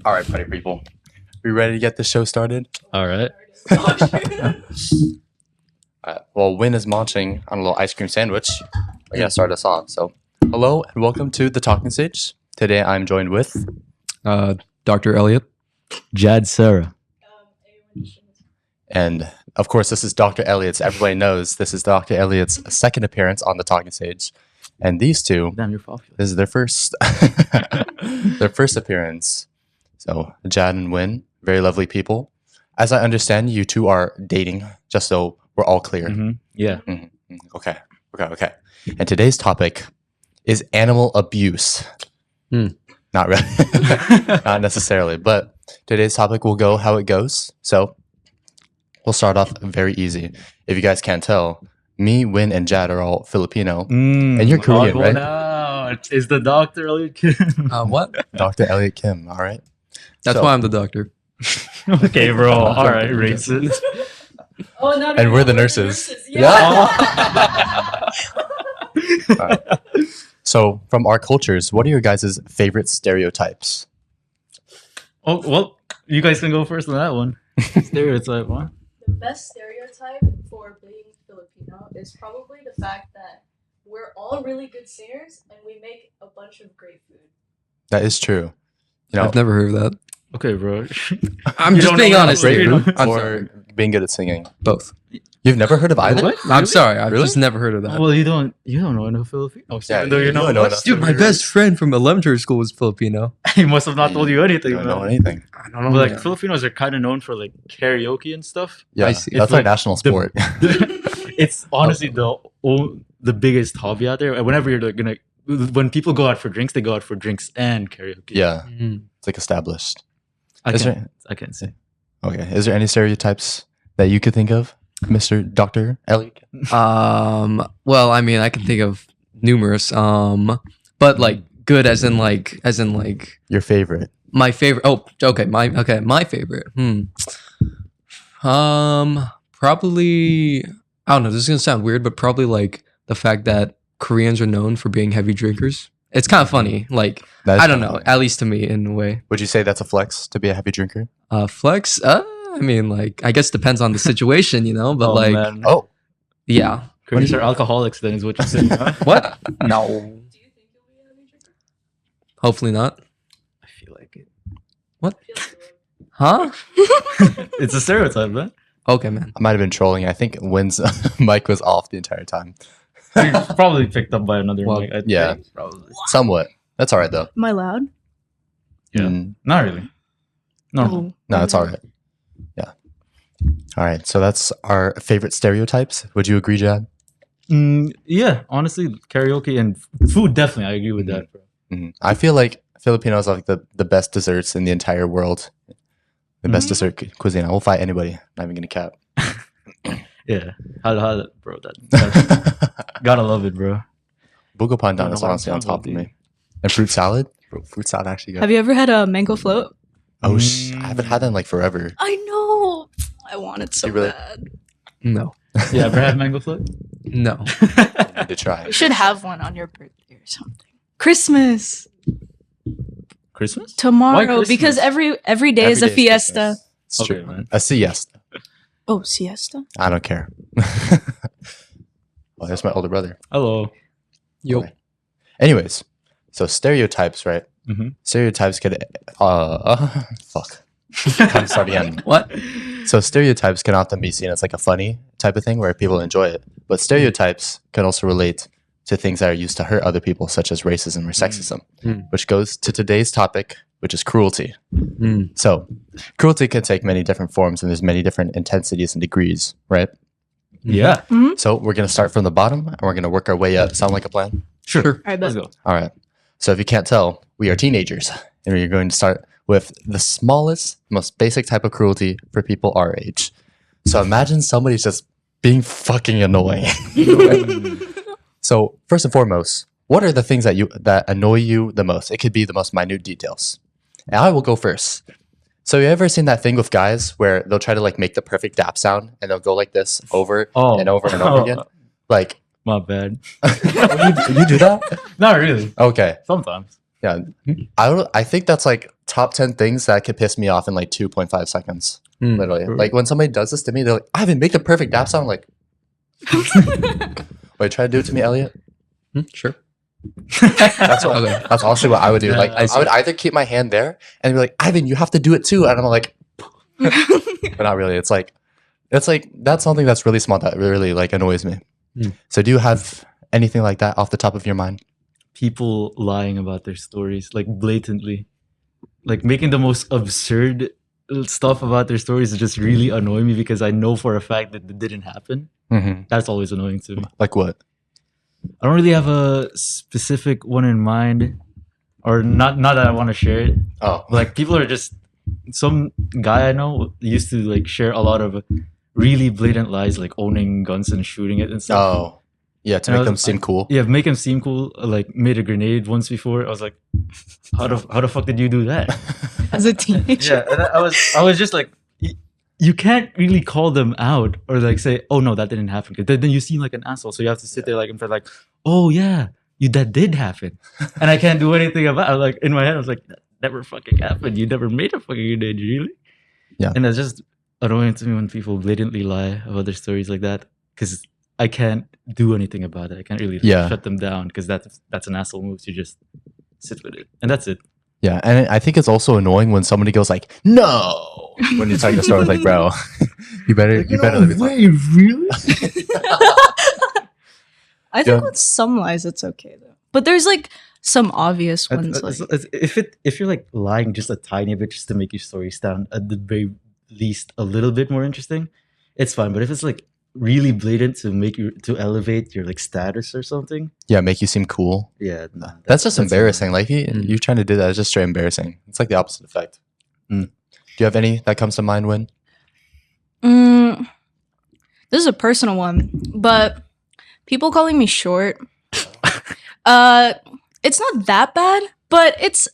All right, party people. We ready to get the show started? All right. Well, Win is munching on a little ice cream sandwich. We're going to start us off. So, hello and welcome to The Talking Stage. Today I'm joined with... Dr. Elliot. Jad Sarah. And, of course, this is Dr. Elliot's. Everybody knows this is Dr. Elliot's second appearance on The Talking Stage. And these two... Damn, you're popular. This is their first... their first appearance. So, Jad and Win, very lovely people. As I understand, you two are dating, just so we're all clear. Mm-hmm. Yeah. Okay. And today's topic is animal abuse. Not really. Not necessarily. But today's topic will go how it goes. So we'll start off very easy. If you guys can't tell, me, Win, and Jad are all Filipino. And you're Korean, right? Out. Is the Dr. Elliot Kim? What? Dr. Elliot Kim, all right? That's why I'm the doctor. Okay, bro. All right, racist. Oh, no, And we're the nurses. Yeah. Alright. So, from our cultures, what are your guys' favorite stereotypes? Oh, well, you guys can go first on that one. Stereotype, huh? The best stereotype for being Filipino is probably the fact that we're all really good singers and we make a bunch of great food. That is true. You know, I've never heard of that. Okay, bro. I'm You just don't being know honest what here. flavor? I'm or sorry. being good at singing. Both. You've never heard of either? What? I'm Really? sorry. I've Really? just never heard of that. Well, you don't know no Filipino. Oh, Yeah, even though you you're don't not know what? enough. Dude, my best friend from elementary school was Filipino. He must have not told you anything. You don't know man. anything. I don't know. But like man. Filipinos are kind of known for like karaoke and stuff. Yeah, I see. that's It's our like national sport. It's honestly the biggest hobby out there. Whenever you're like, when people go out for drinks, they go out for drinks and karaoke. Yeah, Mm. it's like established. I Is can't say. Okay, is there any stereotypes that you could think of, Mr. Dr. Elliot? Well, I mean, I can think of numerous. But like good as in like Your favorite? my favorite. Oh, okay. My favorite. Probably. I don't know. This is gonna sound weird, but probably like the fact that Koreans are known for being heavy drinkers. It's kind of funny. Like That is I don't kinda know. funny. At least to me, in a way. Would you say that's a flex to be a heavy drinker? Flex. I mean, like I guess depends on the situation, you know. But like, man. Oh, yeah. Koreans are alcoholics. Then is what you're saying. Huh? What? No. Do you think you'll be a heavy drinker? Hopefully not. I feel like it. I feel like you will. Huh? It's a stereotype, man. Okay, man. I might have been trolling. I think Wynn's mic was off the entire time. You're probably picked up by another Well, mic. I yeah. think, probably. Somewhat. That's all right, though. Am I loud? Yeah. Mm, Not really. No. Oh. no, it's all right. Yeah. All right. So that's our favorite stereotypes. Would you agree, Jad? Yeah, honestly, karaoke and food, definitely. I agree with that, bro. I feel like Filipinos are like the best desserts in the entire world. The best dessert cuisine. I will fight anybody. Not even gonna cap. Yeah. How, bro, that's gotta love it, bro. Bugo pandan don't is know what honestly on I'm top of talking me. And fruit salad. Bro, fruit salad actually good. Have you ever had a mango float? Oh, I haven't had that in like forever. I know. I want it so You really- bad. No. Yeah, ever had mango float? No. I need to try. You should have one on your birthday or something. Christmas Christmas? tomorrow Christmas? because every day Every is a day fiesta. Christmas. It's Okay, true. man. A siesta. Oh, siesta. I don't care. Well, there's my older brother. Hello. Yo. Okay. Anyways, so stereotypes, right? Mhm. Stereotypes could, fuck. Time to start again. What? So stereotypes can often be seen as like a funny type of thing where people enjoy it, but stereotypes can also relate to things that are used to hurt other people, such as racism or sexism, Mm. which goes to today's topic, which is cruelty. Mm. So, cruelty can take many different forms, and there's many different intensities and degrees, right? Yeah. So we're gonna start from the bottom, and we're gonna work our way up. Sound like a plan? Sure. All right, Let's but go. All right. So if you can't tell, we are teenagers, and we're going to start with the smallest, most basic type of cruelty for people our age. So imagine somebody's just being fucking annoying. So first and foremost, what are the things that annoy you the most? It could be the most minute details. And I will go first. So you ever seen that thing with guys where they'll try to like make the perfect dap sound and they'll go like this over and over and over again? Like, My bad. you do that? Not really. Okay. Sometimes. Yeah, I think that's like top 10 things that could piss me off in like 2.5 seconds. Literally, like when somebody does this to me, they're like, "Ivan, make the perfect dap sound." Like, wait, try to do it to me, Elliot. Sure. That's what. Okay. That's honestly what I would do. Yeah, Like, I I would either keep my hand there and be like, "Ivan, you have to do it too," and I'm like, but not really. It's like that's something that's really small that really like annoys me. So, do you have anything like that off the top of your mind? People lying about their stories, like blatantly, like making the most absurd stuff about their stories is just really annoying me because I know for a fact that it didn't happen. Mm-hmm. That's always annoying to me. Like what? I don't really have a specific one in mind, or not that I want to share it. Oh, Like people are just some guy I know used to like share a lot of really blatant lies, like owning guns and shooting it and stuff. oh, yeah, to And I make them was- seem cool. Yeah, make him seem cool. Like made a grenade once before. I was like, how the fuck did you do that? As a teenager. Yeah, and I was just like, you can't really call them out or like say, oh no, that didn't happen. 'Cause then you seem like an asshole. So you have to sit there like and be like, oh yeah, that did happen, and I can't do anything about it. Like in my head, I was like, that never fucking happened. You never made a fucking grenade, really? Yeah. And it's just annoying to me when people blatantly lie about their stories like that because I can't do anything about it. I can't really Yeah. shut them down because that's an asshole move. You just sit with it, and that's it. Yeah, and I think it's also annoying when somebody goes like, "No," when you're telling a story. It's like, bro, you better let me talk. Really? I think with some lies it's okay though. But there's like some obvious ones like If you're like lying just a tiny bit just to make your story sound at the very least a little bit more interesting, it's fine. But if it's like really blatant to make you to elevate your like status or something, Yeah, make you seem cool. yeah, no, That's just embarrassing. Like Mm. you trying to do that is just straight embarrassing. It's like the opposite effect. Mm. Do you have any that comes to mind, Win? this is a personal one, but people calling me short. It's not that bad, but it's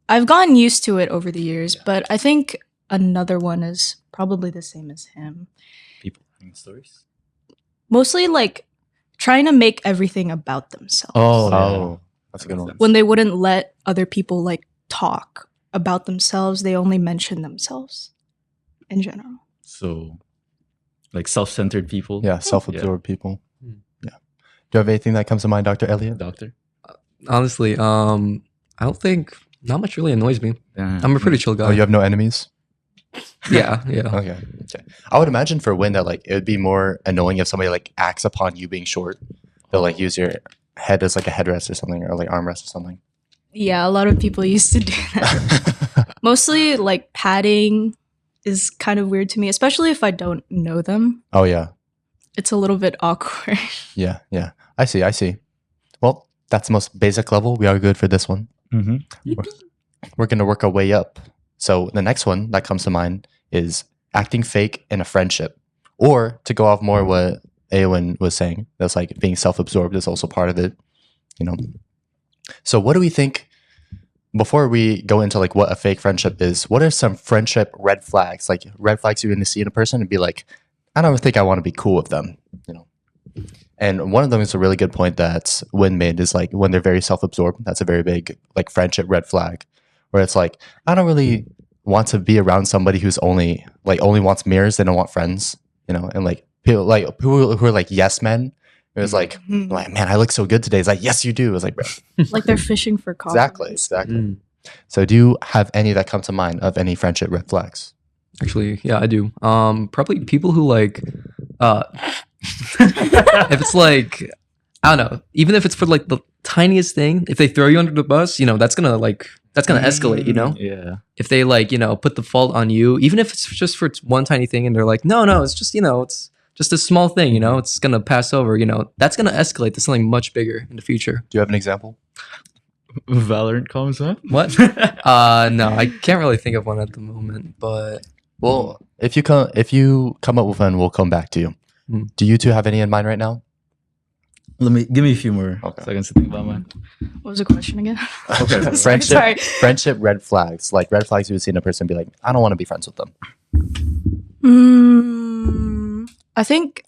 I've gotten used to it over the years, but I think another one is probably the same as him. people having stories. Mostly like trying to make everything about themselves. Oh, that's a good one. When they wouldn't let other people like talk about themselves, they only mention themselves in general. So, like self-centered people. Yeah, self-absorbed people. Mm. Yeah. Do you have anything that comes to mind, Dr. Elliot? Doctor. Honestly, I don't think not much really annoys me. Yeah. I'm a pretty chill guy. Oh, you have no enemies? yeah. Okay. I would imagine for Win that like it would be more annoying if somebody like acts upon you being short. They'll like use your head as like a headrest or something, or like armrest or something. Yeah, a lot of people used to do that. Mostly like padding is kind of weird to me, especially if I don't know them. Oh yeah. It's a little bit awkward. Yeah. I see. Well, that's the most basic level. We are good for this one. Mm-hmm. We're going to work our way up. So the next one that comes to mind is acting fake in a friendship. Or to go off more what Eowyn was saying, that's like being self-absorbed is also part of it, you know. So what do we think, before we go into like what a fake friendship is, what are some friendship red flags? Like red flags you're going to see in a person and be like, I don't think I want to be cool with them, you know. And one of them is a really good point that Win made is like when they're very self-absorbed, that's a very big like friendship red flag, where it's like, I don't really want to be around somebody who's only wants mirrors, they don't want friends, you know. And like people who are like yes men, it was like, man, I look so good today. It's like, yes, you do. It's like, bro. Like they're fishing for compliments. Exactly. Mm. So do you have any that come to mind of any friendship red flags? Actually, yeah, I do. Probably people who like, if it's like, I don't know, even if it's for like the tiniest thing, if they throw you under the bus, you know, that's gonna escalate, you know? Yeah. If they like, you know, put the fault on you, even if it's just for one tiny thing and they're like, no, it's just, you know, it's just a small thing, you know, it's gonna pass over, you know, that's gonna escalate to something much bigger in the future. Do you have an example? Valorant comes up. What? No, I can't really think of one at the moment, but Well, if you come up with one, we'll come back to you. Do you two have any in mind right now? Give me a few more seconds to think about mine. What was the question again? Okay. Sorry. Friendship red flags. Like red flags you would see in a person and be like, I don't want to be friends with them. I think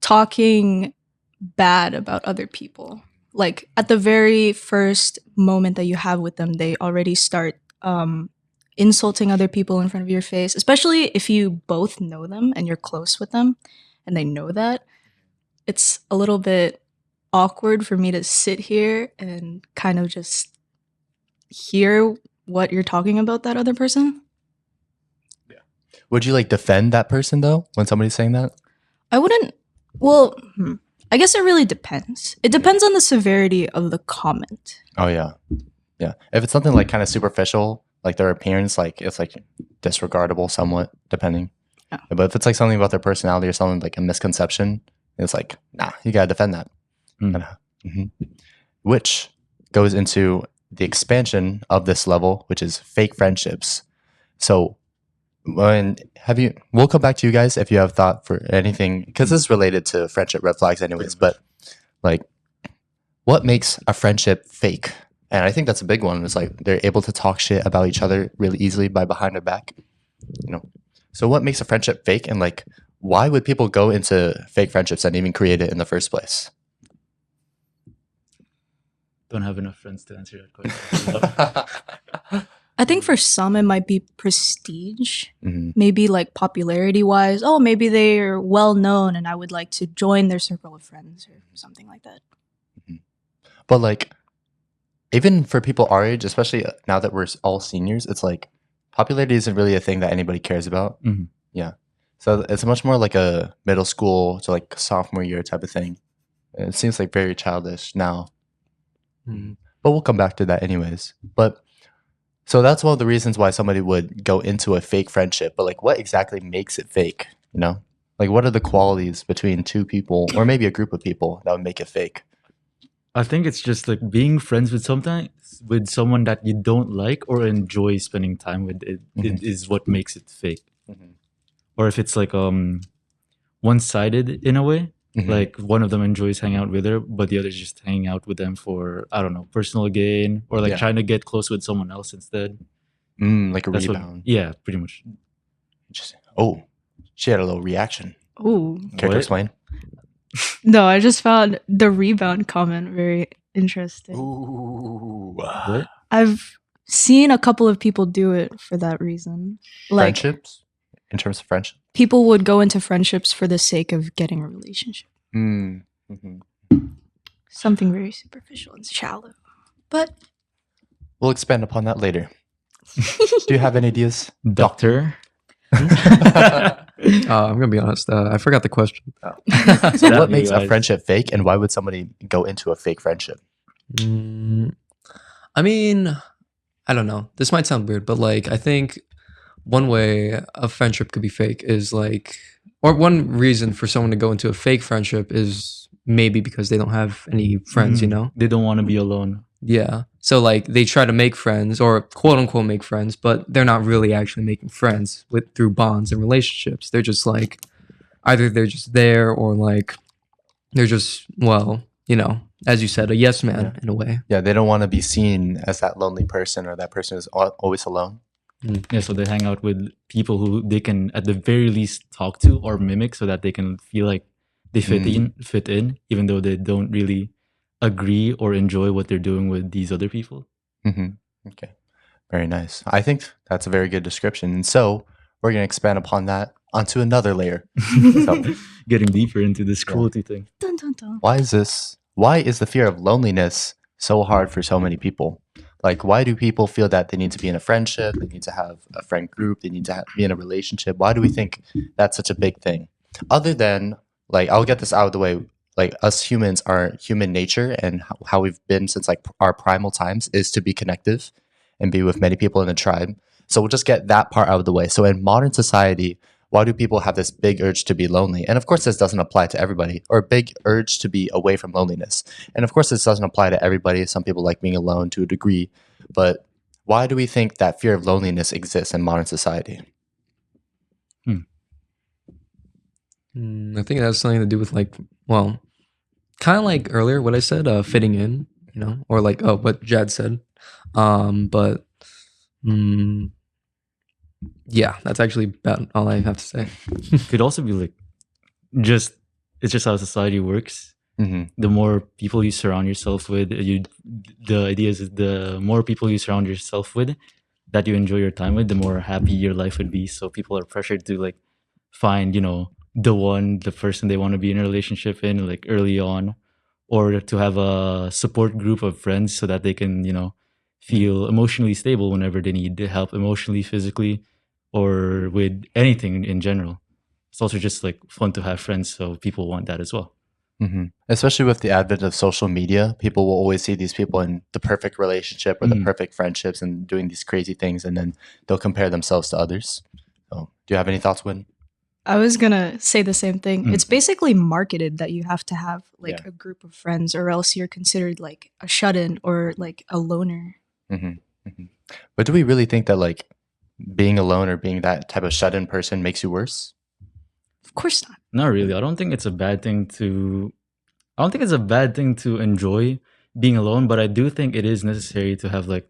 talking bad about other people. like at the very first moment that you have with them, they already start insulting other people in front of your face, especially if you both know them and you're close with them and they know that. It's a little bit awkward for me to sit here and kind of just hear what you're talking about that other person. Would you like defend that person though when somebody's saying that? I wouldn't. Well, I guess it really depends. It depends on the severity of the comment. Oh yeah, yeah. If it's something like kind of superficial, like their appearance, like it's like disregardable somewhat, depending. Yeah. But if it's like something about their personality or something like a misconception, it's like nah, you gotta defend that. Mhm. Which goes into the expansion of this level, which is fake friendships. So we'll come back to you guys if you have thought for anything, because this is related to friendship red flags anyways, but like what makes a friendship fake? And I think that's a big one. It's like they're able to talk shit about each other really easily by behind their back, you know. So what makes a friendship fake, and like why would people go into fake friendships and even create it in the first place? Don't have enough friends to answer that question. I think for some it might be prestige, Mhm. maybe like popularity wise. Oh, maybe they're well known and I would like to join their circle of friends or something like that. But like, even for people our age, especially now that we're all seniors, it's like popularity isn't really a thing that anybody cares about. Mhm. Yeah, so it's much more like a middle school to like sophomore year type of thing. It seems like very childish now, but we'll come back to that anyways. But so that's one of the reasons why somebody would go into a fake friendship. But like, what exactly makes it fake? You know, like what are the qualities between two people or maybe a group of people that would make it fake? I think it's just like being friends with someone that you don't like or enjoy spending time with. It is what makes it fake. Or if it's like one-sided in a way, like one of them enjoys hanging out with her, but the other's just hanging out with them for, I don't know, personal gain, or like trying to get close with someone else instead. Like a That's rebound. yeah, pretty much. Interesting. Oh, she had a little reaction. Ooh. Care to What? explain? No, I just found the rebound comment very interesting. Ooh. What? I've seen a couple of people do it for that reason. Like Friendships? In terms of friendship? people would go into friendships for the sake of getting a relationship. Something very superficial and shallow. But We'll expand upon that later. Do you have any ideas? Doctor? I'm gonna be honest. I forgot the question. So what you makes a guys. friendship fake, and why would somebody go into a fake friendship? I mean, I don't know. This might sound weird, but like I think one way a friendship could be fake is like, or one reason for someone to go into a fake friendship is maybe because they don't have any friends. You know? They don't want to be alone. Yeah. So like they try to make friends or quote unquote make friends, but they're not really actually making friends through bonds and relationships. They're just like either they're just there or like they're just, well, you know, as you said, a yes man in a way. Yeah, they don't want to be seen as that lonely person or that person who's always alone. Yeah, so they hang out with people who they can at the very least talk to or mimic so that they can feel like they fit in, even though they don't really agree or enjoy what they're doing with these other people. Okay, very nice. I think that's a very good description. And so we're going to expand upon that onto another layer. So, Getting deeper into this cruelty thing. dun, dun, dun. why is the fear of loneliness so hard for so many people? Like, why do people feel that they need to be in a friendship, they need to have a friend group, they need to be in a relationship? Why do we think that's such a big thing? Other than, like, I'll get this out of the way. Like, us humans, our human nature and how we've been since like our primal times is to be connective and be with many people in a tribe. So we'll just get that part out of the way. So in modern society, why do people have this big urge to be lonely? And of course, this doesn't apply to everybody, or big urge to be away from loneliness. And of course, this doesn't apply to everybody. Some people like being alone to a degree. But why do we think that fear of loneliness exists in modern society? I think it has something to do with like, well, kind of like earlier what I said, fitting in, you know, or like what Jad said. But yeah, that's actually about all I have to say. Could also be like it's just how society works. The more people you surround yourself with, the idea is the more people you surround yourself with that you enjoy your time with, the more happy your life would be. So people are pressured to like find, the person they want to be in a relationship in like early on, or to have a support group of friends so that they can, feel emotionally stable whenever they need help emotionally, physically, or with anything in general. It's also just like fun to have friends, so people want that as well. Especially with the advent of social media, people will always see these people in the perfect relationship or the perfect friendships and doing these crazy things, and then they'll compare themselves to others. So, do you have any thoughts, Win? I was gonna say the same thing. It's basically marketed that you have to have like Yeah. a group of friends, or else you're considered like a shut-in or like a loner. But do we really think that like being alone or being that type of shut-in person makes you worse? Of course not. Not really. I don't think it's a bad thing to. I don't think it's a bad thing to enjoy being alone, but I do think it is necessary to have like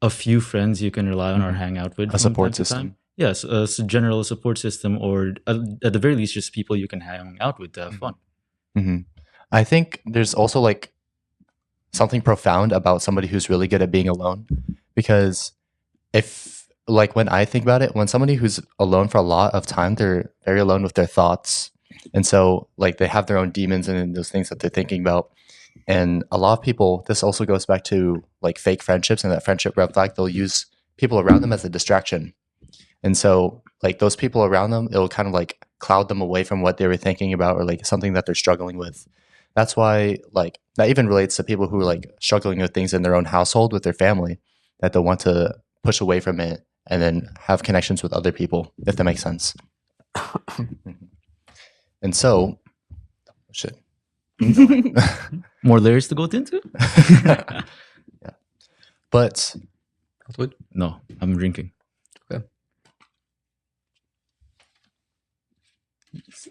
a few friends you can rely on or hang out with. A from support time to time. system. Yes, a general support system, or at the very least, just people you can hang out with to have fun. I think there's also like something profound about somebody who's really good at being alone, because if like when I think about it, when somebody who's alone for a lot of time, they're very alone with their thoughts, and so like they have their own demons and those things that they're thinking about. And a lot of people, this also goes back to like fake friendships and that friendship red flag. They'll use people around them as a distraction, and so like those people around them, it'll kind of like cloud them away from what they were thinking about or like something that they're struggling with. That's why like that even relates to people who are like struggling with things in their own household with their family, that they'll want to push away from it and then have connections with other people, if that makes sense. And so, shit. More layers to go into? Yeah. But What? No, I'm drinking. Okay.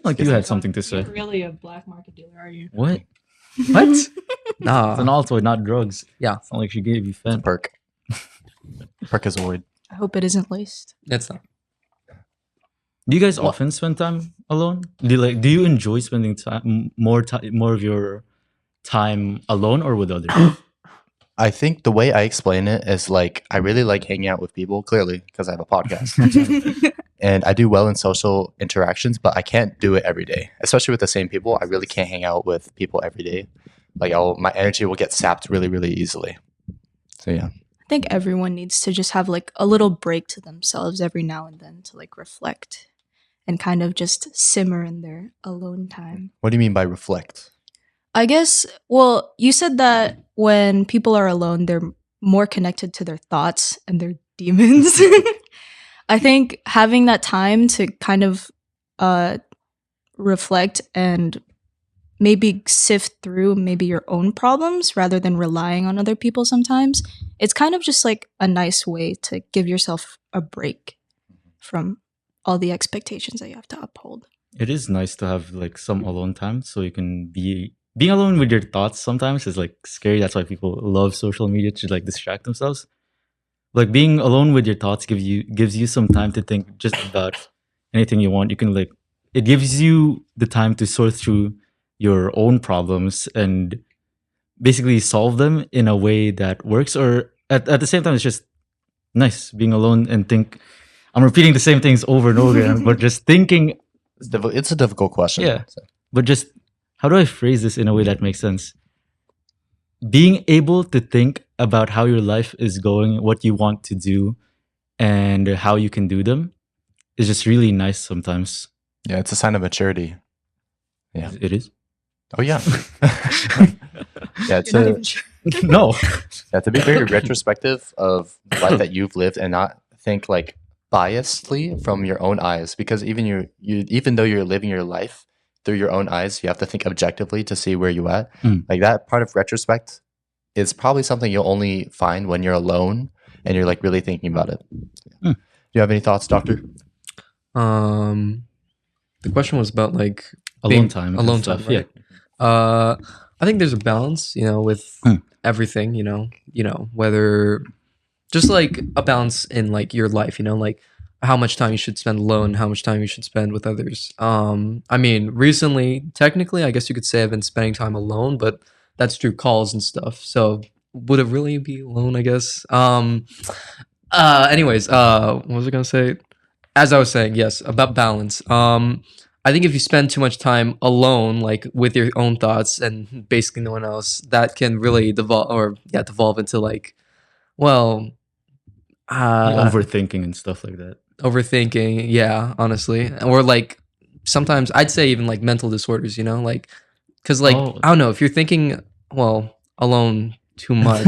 Like you had something to say. You're really a black market dealer, are you? What? What? It's Nah. an Altoid, not drugs. Yeah. It's not like she gave you fent. perk. Perkazoid. I hope it isn't laced. That's not. Do you guys often spend time alone? Do you enjoy spending more of your time alone or with others? I think the way I explain it is like I really like hanging out with people, clearly, because I have a podcast. And I do well in social interactions, but I can't do it every day, especially with the same people. I really can't hang out with people every day. Like my energy will get sapped really, really easily. So yeah. I think everyone needs to just have like a little break to themselves every now and then to like reflect and kind of just simmer in their alone time. What do you mean by reflect? I guess, well, you said that when people are alone, they're more connected to their thoughts and their demons. I think having that time to kind of reflect and maybe sift through maybe your own problems rather than relying on other people sometimes, it's kind of just like a nice way to give yourself a break from all the expectations that you have to uphold. It is nice to have like some alone time so you can being alone with your thoughts sometimes is like scary. That's why people love social media to like distract themselves. Like being alone with your thoughts gives you some time to think just about anything you want. You can like it gives you the time to sort through your own problems and basically solve them in a way that works. Or at the same time, it's just nice being alone and think. I'm repeating the same things over and over again, but just thinking. It's a difficult question. Yeah. So. But just how do I phrase this in a way that makes sense? Being able to think about how your life is going, what you want to do, and how you can do them is just really nice sometimes. Yeah, it's a sign of maturity. Yeah. It is. Oh yeah. Yeah, You're not even sure. No. yeah, to be very retrospective of the life that you've lived and not think like biasedly from your own eyes, because even though you're living your life through your own eyes, you have to think objectively to see where you're at. Like that part of retrospect is probably something you'll only find when you're alone and you're like really thinking about it. Do you have any thoughts, Doctor? The question was about like Alone time. and alone stuff, time, right? I think there's a balance, with everything, whether just like a balance in like your life, like how much time you should spend alone, how much time you should spend with others. I mean, recently, technically, I guess you could say I've been spending time alone, but that's through calls and stuff. So would it really be alone? I guess. Anyways, what was I gonna say? As I was saying, yes, about balance. I think if you spend too much time alone, like with your own thoughts and basically no one else, that can really devolve into like, well, Overthinking and stuff like that. overthinking. Yeah, honestly, or like sometimes I'd say even like mental disorders. You know, like because like Oh. I don't know if you're thinking alone too much,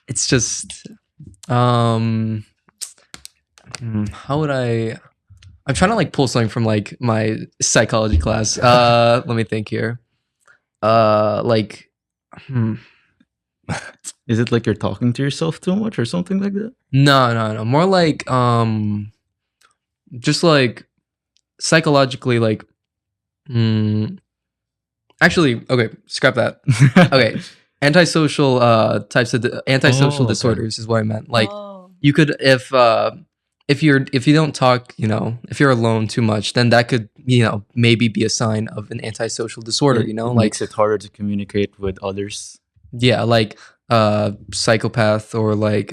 it's just how would I'm trying to like pull something from like my psychology class. Let me think here. Like Is it like you're talking to yourself too much or something like that? no. More like just like psychologically like actually, okay, scrap that. Okay. Antisocial antisocial okay. disorders is what I meant. Like Oh. you could if you don't talk, you know, if you're alone too much, then that could, you know, maybe be a sign of an antisocial disorder, you know, it like makes it harder to communicate with others. yeah, like psychopath or like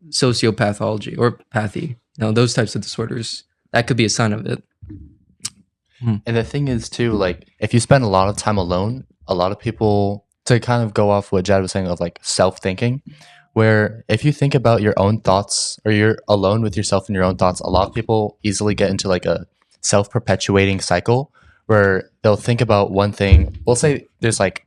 sociopathology or pathy, you know, those types of disorders. That could be a sign of it. And the thing is too, like if you spend a lot of time alone, a lot of people, to kind of go off what Jad was saying of like self-thinking, where if you think about your own thoughts or you're alone with yourself and your own thoughts, a lot of people easily get into like a self-perpetuating cycle where they'll think about one thing. We'll say there's like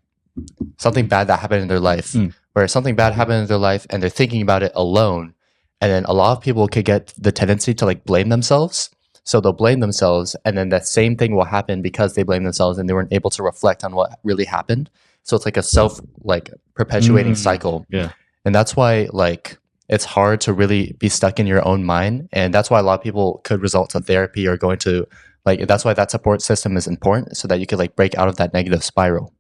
something bad that happened in their life, where something bad happened in their life and they're thinking about it alone. And then a lot of people could get the tendency to like blame themselves. So they'll blame themselves, and then that same thing will happen because they blame themselves and they weren't able to reflect on what really happened. So it's like a self like perpetuating cycle. Yeah. And that's why like it's hard to really be stuck in your own mind. And that's why a lot of people could result to therapy or going to like, that's why that support system is important, so that you could like break out of that negative spiral.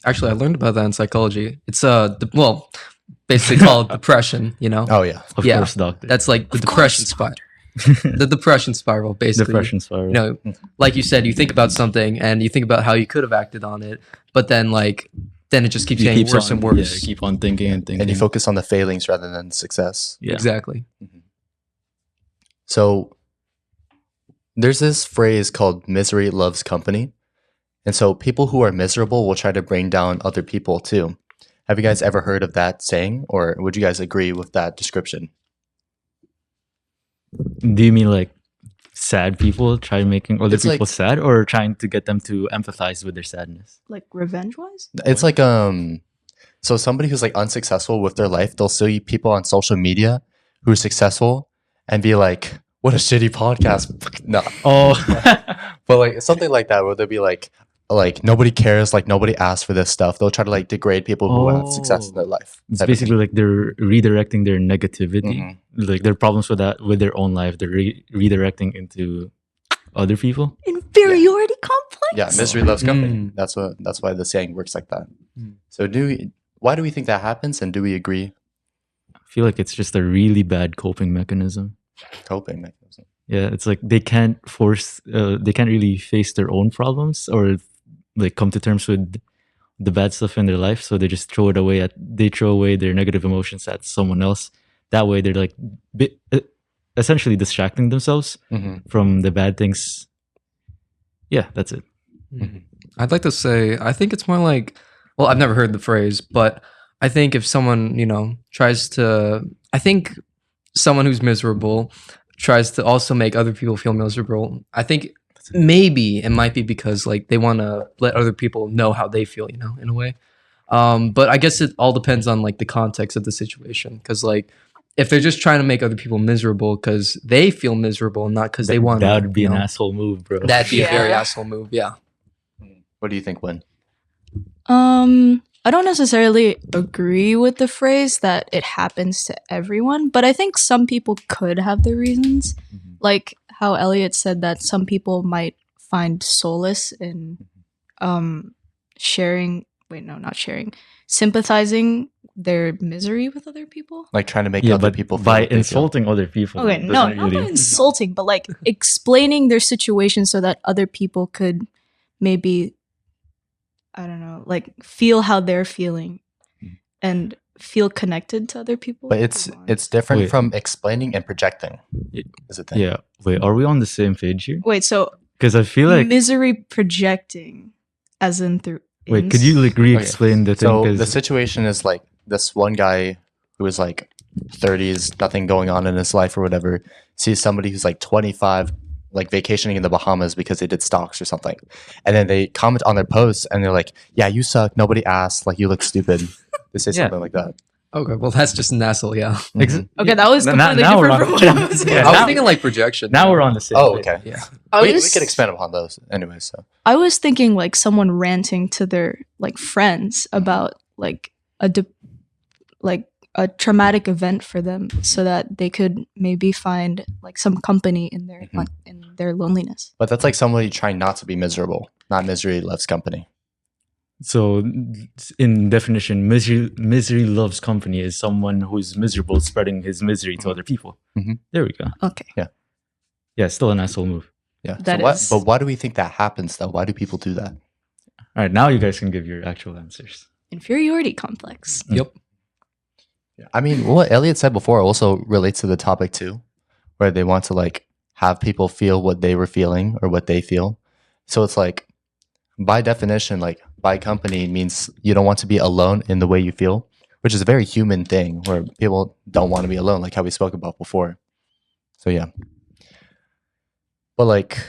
Actually, I learned about that in psychology. It's basically called depression, you know. Oh yeah. Of Yeah, course, doctor. That's like the depression spiral. The depression spiral, basically. Depression spiral. You know, like you said, you think about something and you think about how you could have acted on it, but then it just keeps getting worse and worse. Yeah, keep on thinking and thinking. And you focus on the failings rather than success. Yeah. Exactly. So there's this phrase called misery loves company. And so people who are miserable will try to bring down other people too. Have you guys ever heard of that saying, or would you guys agree with that description? Do you mean like sad people try making other It's like- people sad, or trying to get them to empathize with their sadness? Like revenge wise? It's like so somebody who's like unsuccessful with their life, they'll see people on social media who are successful and be like, what a shitty podcast. No. Oh, But like something like that, where they'll be like nobody cares, like nobody asked for this stuff. They'll try to like degrade people who have success in their life. it's type of basically like they're redirecting their negativity, Mhm. like their problems with that, with their own life. They're redirecting into other people. Inferiority complex? Yeah, misery loves company. Mm. That's why the saying works like that. Mm. So why do we think that happens, and do we agree? I feel like it's just a really bad coping mechanism. Coping mechanism. Yeah, it's like they can't really face their own problems or like come to terms with the bad stuff in their life, so they just throw away their negative emotions at someone else. That way they're like essentially distracting themselves from the bad things. Yeah, that's it. I'd like to say, I think it's more like, well, I've never heard the phrase, but I think if someone, you know, I think someone who's miserable tries to also make other people feel miserable. I think maybe it might be because like they want to let other people know how they feel, you know, in a way. But I guess it all depends on like the context of the situation, because like if they're just trying to make other people miserable because they feel miserable, not because they want, That would be you an know, asshole move, bro. that'd be a very Yeah. asshole move. Yeah. What do you think, Win? I don't necessarily agree with the phrase that it happens to everyone, but I think some people could have their reasons. Like how Elliot said that some people might find solace in sympathizing their misery with other people. Like trying to make Yeah, other but people feel by what they feel. insulting other people. Okay, doesn't no, not by really- insulting, but like explaining their situation so that other people could maybe, I don't know, like feel how they're feeling and feel connected to other people. But it's different Wait. from explaining and projecting. Y- Is the thing. Yeah. Wait, are we on the same page here? Wait, so Because I feel like. misery projecting, as in through. Wait, could you like re-explain the thing? So 'Cause- the situation is like this one guy who is like 30s, nothing going on in his life or whatever, sees somebody who's like 25, like vacationing in the Bahamas because they did stocks or something. And then they comment on their posts and they're like, yeah, you suck. Nobody asked. Like, you look stupid. They say Yeah. something like that. Okay, well that's just an asshole. Yeah, Mhm. Okay, that was Now- completely now we're different on- from what I was. Yeah, I was now- thinking like projection. now we're on the same. Oh, page. okay. Yeah. We can expand upon those anyway. So I was thinking like someone ranting to their like friends about like like a traumatic event for them, so that they could maybe find like some company in their Mhm. in their loneliness. but that's like somebody trying not to be miserable. Not misery loves company. So, in definition, misery loves company is someone who's miserable, spreading his misery to other people. Mhm. There we go. Okay. Yeah, still an asshole move. Yeah. That so is- but why do we think that happens though? Why do people do that? All right, now you guys can give your actual answers. Inferiority complex. Yep. I mean, what Elliot said before also relates to the topic too, where they want to like have people feel what they were feeling or what they feel. So it's like, by definition, like by company means you don't want to be alone in the way you feel, which is a very human thing where people don't want to be alone, like how we spoke about before. So yeah. But like,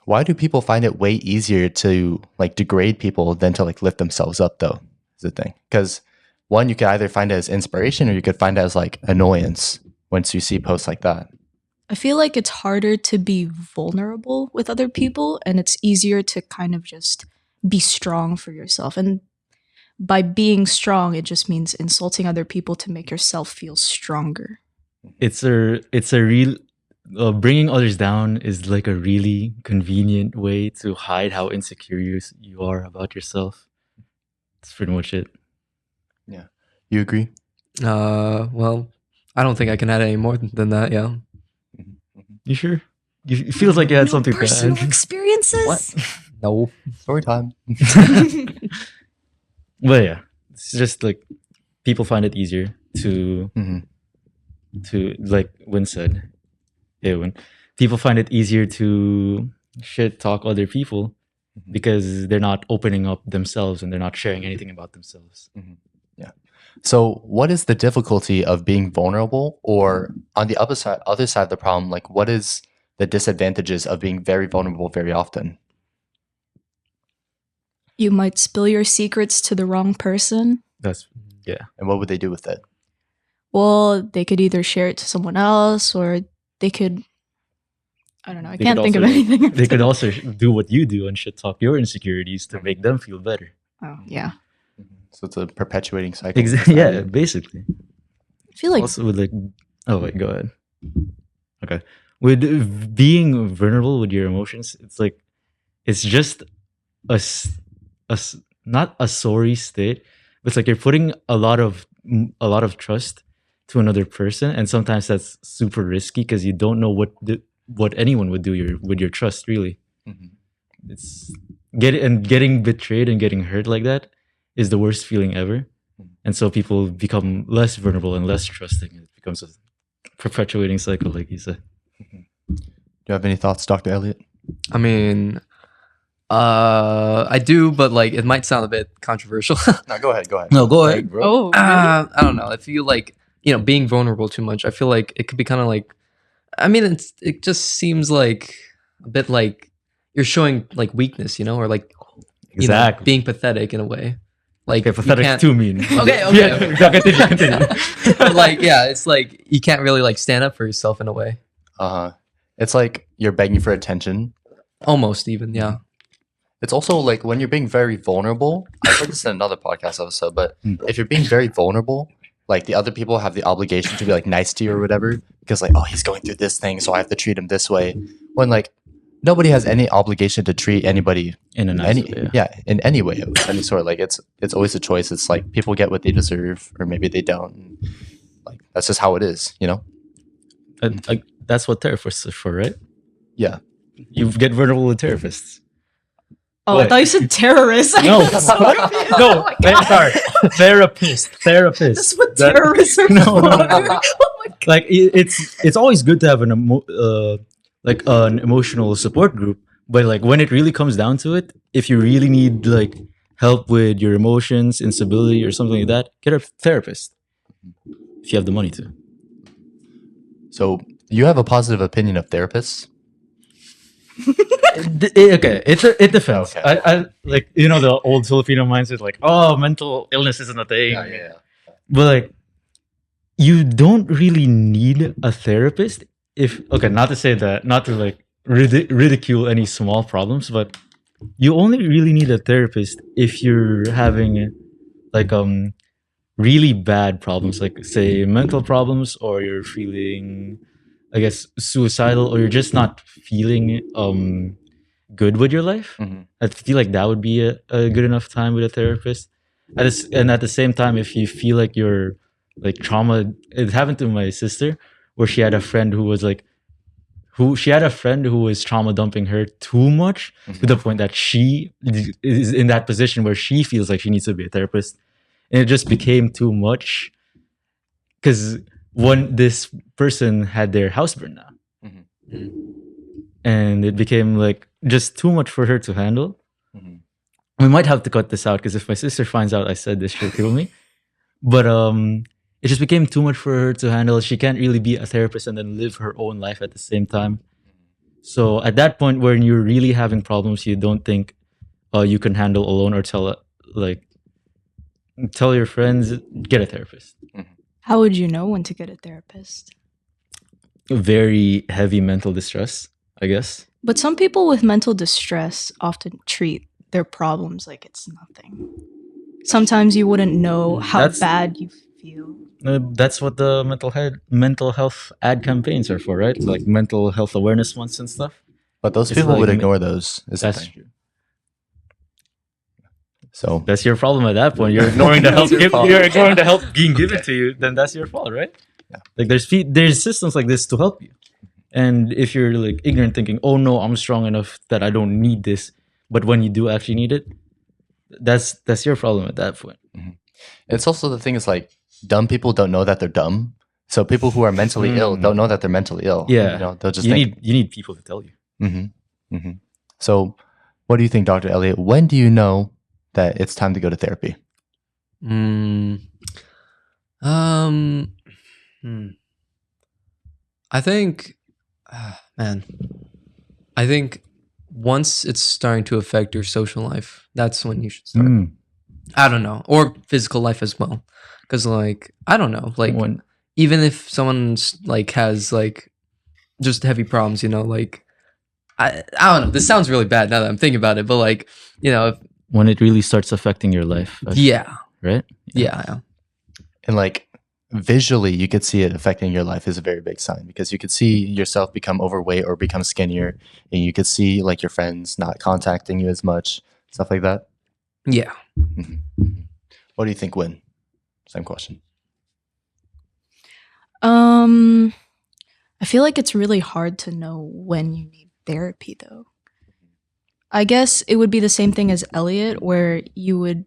why do people find it way easier to like degrade people than to like lift themselves up though? Is the thing. Because one, you could either find it as inspiration or you could find it as like annoyance once you see posts like that. I feel like it's harder to be vulnerable with other people, and it's easier to kind of just be strong for yourself. And by being strong, it just means insulting other people to make yourself feel stronger. It's a real bringing others down is like a really convenient way to hide how insecure you are about yourself. That's pretty much it. You agree? Well, I don't think I can add any more than that. Yeah. You sure? It feels like you had something to personal add. experiences. What? No. Story time. But yeah, it's just like people find it easier to Mhm. like Win said. Yeah, Win. People find it easier to shit talk other people Mhm. because they're not opening up themselves and they're not sharing anything about themselves. So, what is the difficulty of being vulnerable, or on the other side of the problem? Like, what is the disadvantages of being very vulnerable very often? You might spill your secrets to the wrong person. That's And what would they do with it? Well, they could either share it to someone else, or they could. I don't know. I They can't could think of also- anything. they could also do what you do and shit talk your insecurities to make them feel better. Oh yeah. So it's a perpetuating cycle. Yeah, basically. I feel like Also with like, oh wait, go ahead. Okay, with being vulnerable with your emotions, it's like it's just not a sorry state, but it's like you're putting a lot of trust to another person, and sometimes that's super risky because you don't know what anyone would do with your trust. Really, Mhm. it's getting betrayed and getting hurt like that is the worst feeling ever. And so people become less vulnerable and less trusting. It becomes a perpetuating cycle, like you said. Do you have any thoughts, Dr. Elliot? I mean, I do, but like it might sound a bit controversial. No, go ahead. No, go ahead, bro. oh, I don't know. I feel like being vulnerable too much. I feel like it could be kind of like. I mean, it just seems like a bit like you're showing like weakness, or like Exactly. being pathetic in a way. Like Okay, you pathetic can't- too mean. Okay, Yeah, continue. But like, yeah, it's like you can't really like stand up for yourself in a way. It's like you're begging for attention. Almost even, yeah. It's also like when you're being very vulnerable. I heard this in another podcast episode, but Hmm. if you're being very vulnerable, like the other people have the obligation to be like nice to you or whatever, because like, oh, he's going through this thing, so I have to treat him this way. When like nobody has any obligation to treat anybody In a nice any way, in any way of any sort. Like it's always a choice. It's like people get what they deserve, or maybe they don't. Like that's just how it is, you know. That's what therapists are for, right? Yeah. You get vulnerable with therapists. Oh, I What? thought you said terrorists. No, Oh no, my God. sorry, therapist. That's what That- terrorists are No, for. no, no, no. Oh my God. Like it's always good to have like an emotional support group, but like when it really comes down to it, if you really need like help with your emotions, instability, or something like that, get a therapist if you have the money to. So you have a positive opinion of therapists? Okay, it depends. Okay. I like the old Filipino mindset, like, oh, mental illness isn't a thing. But like, you don't really need a therapist not to say that, not to like ridicule any small problems, but you only really need a therapist if you're having like really bad problems, like say mental problems, or you're feeling, I guess, suicidal, or you're just not feeling good with your life. Mhm. I feel like that would be a good enough time with a therapist. And at the same time, if you feel like you're like trauma, it happened to my sister where she had a friend who was like, she had a friend who was trauma dumping her too much to the point that she is in that position where she feels like she needs to be a therapist, and it just became too much because when this person had their house burned down, and it became like just too much for her to handle. We might have to cut this out because if my sister finds out I said this, she'll kill me. But it just became too much for her to handle. She can't really be a therapist and then live her own life at the same time. So at that point, when you're really having problems you don't think you can handle alone, or tell your friends, get a therapist. How would you know when to get a therapist? Very heavy mental distress, I guess. But some people with mental distress often treat their problems like it's nothing. Sometimes you wouldn't know how That's- bad you feel. That's what the mental health ad campaigns are for, right? Like mental health awareness months and stuff. But those It's people would like- ignore those. Is the That's thing. true. So That's your problem at that point. You're ignoring the help. That's your fault. You're ignoring the help being given to you. Then that's your fault, right? Yeah. Like there's systems like this to help you, and if you're like ignorant, thinking, "Oh no, I'm strong enough that I don't need this," but when you do actually need it, that's your problem at that point. it's also the thing is like dumb people don't know that they're dumb. So people who are mentally ill don't know that they're mentally ill. Yeah. You know, they'll just You think. need people to tell you. So what do you think, Dr. Elliot? When do you know that it's time to go to therapy? I think, man, I think once it's starting to affect your social life, that's when you should start. I don't know, or physical life as well, because like I don't know, like even if someone's like has like just heavy problems, like I don't know. This sounds really bad now that I'm thinking about it, but like if, When it really starts affecting your life. yeah, Right? yeah. And like visually, you could see it affecting your life is a very big sign, because you could see yourself become overweight or become skinnier, and you could see like your friends not contacting you as much, stuff like that. Yeah. What do you think, Win? Same question. I feel like it's really hard to know when you need therapy, though. I guess it would be the same thing as Elliot, where you would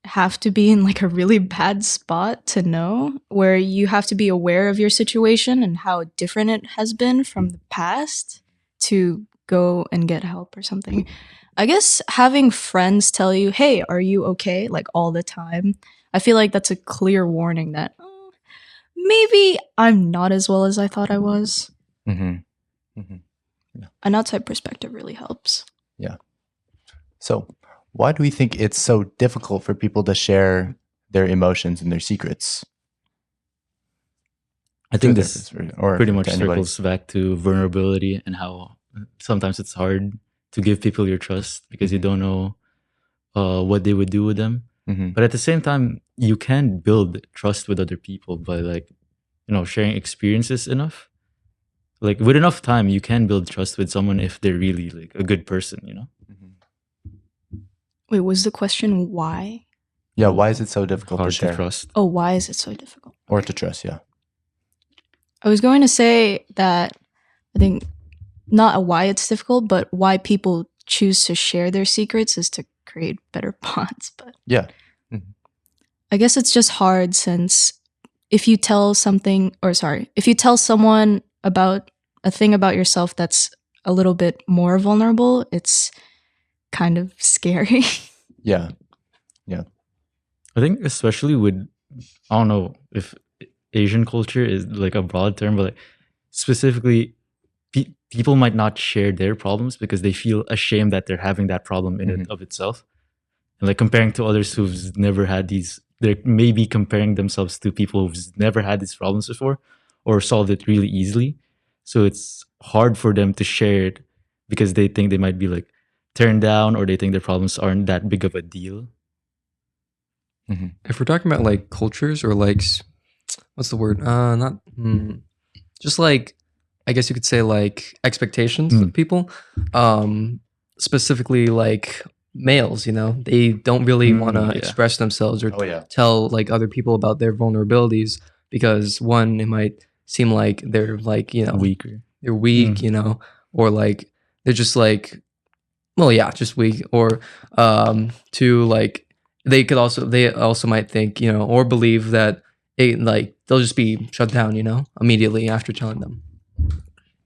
have to be in like a really bad spot to know, where you have to be aware of your situation and how different it has been from the past to go and get help or something. I guess having friends tell you, hey, are you okay? Like all the time. I feel like that's a clear warning that maybe I'm not as well as I thought I was. An outside perspective really helps. Yeah. So why do we think it's so difficult for people to share their emotions and their secrets? I think To this therapists or pretty much to anybody? circles back to vulnerability and how sometimes it's hard to give people your trust because you don't know what they would do with them. But at the same time, you can build trust with other people by like, sharing experiences enough. Like with enough time, you can build trust with someone if they're really like a good person, you know? Wait, was the question why? Yeah, why is it so difficult Hard to share? trust. Oh, why is it so difficult? Or to trust, yeah. I was going to say that I think not why it's difficult, but why people choose to share their secrets is to create better bonds. But Yeah. I guess it's just hard since if you tell if you tell someone about a thing about yourself that's a little bit more vulnerable, it's kind of scary. Yeah. I think especially with, I don't know if Asian culture is like a broad term, but like specifically, people might not share their problems because they feel ashamed that they're having that problem in it of itself. And like comparing to others who've never had these, they're maybe comparing themselves to people who've never had these problems before or solved it really easily. So it's hard for them to share it because they think they might be like turned down or they think their problems aren't that big of a deal. If we're talking about like cultures or like what's the word? Not just like, I guess you could say like expectations of people. Specifically like males, you know, they don't really want to express themselves or tell like other people about their vulnerabilities because one, it might seem like they're like, you know, they're weak, you know, or like they're just like, well, yeah, just weak, or two, like they also might think, you know, or believe that like they'll just be shut down, you know, immediately after telling them.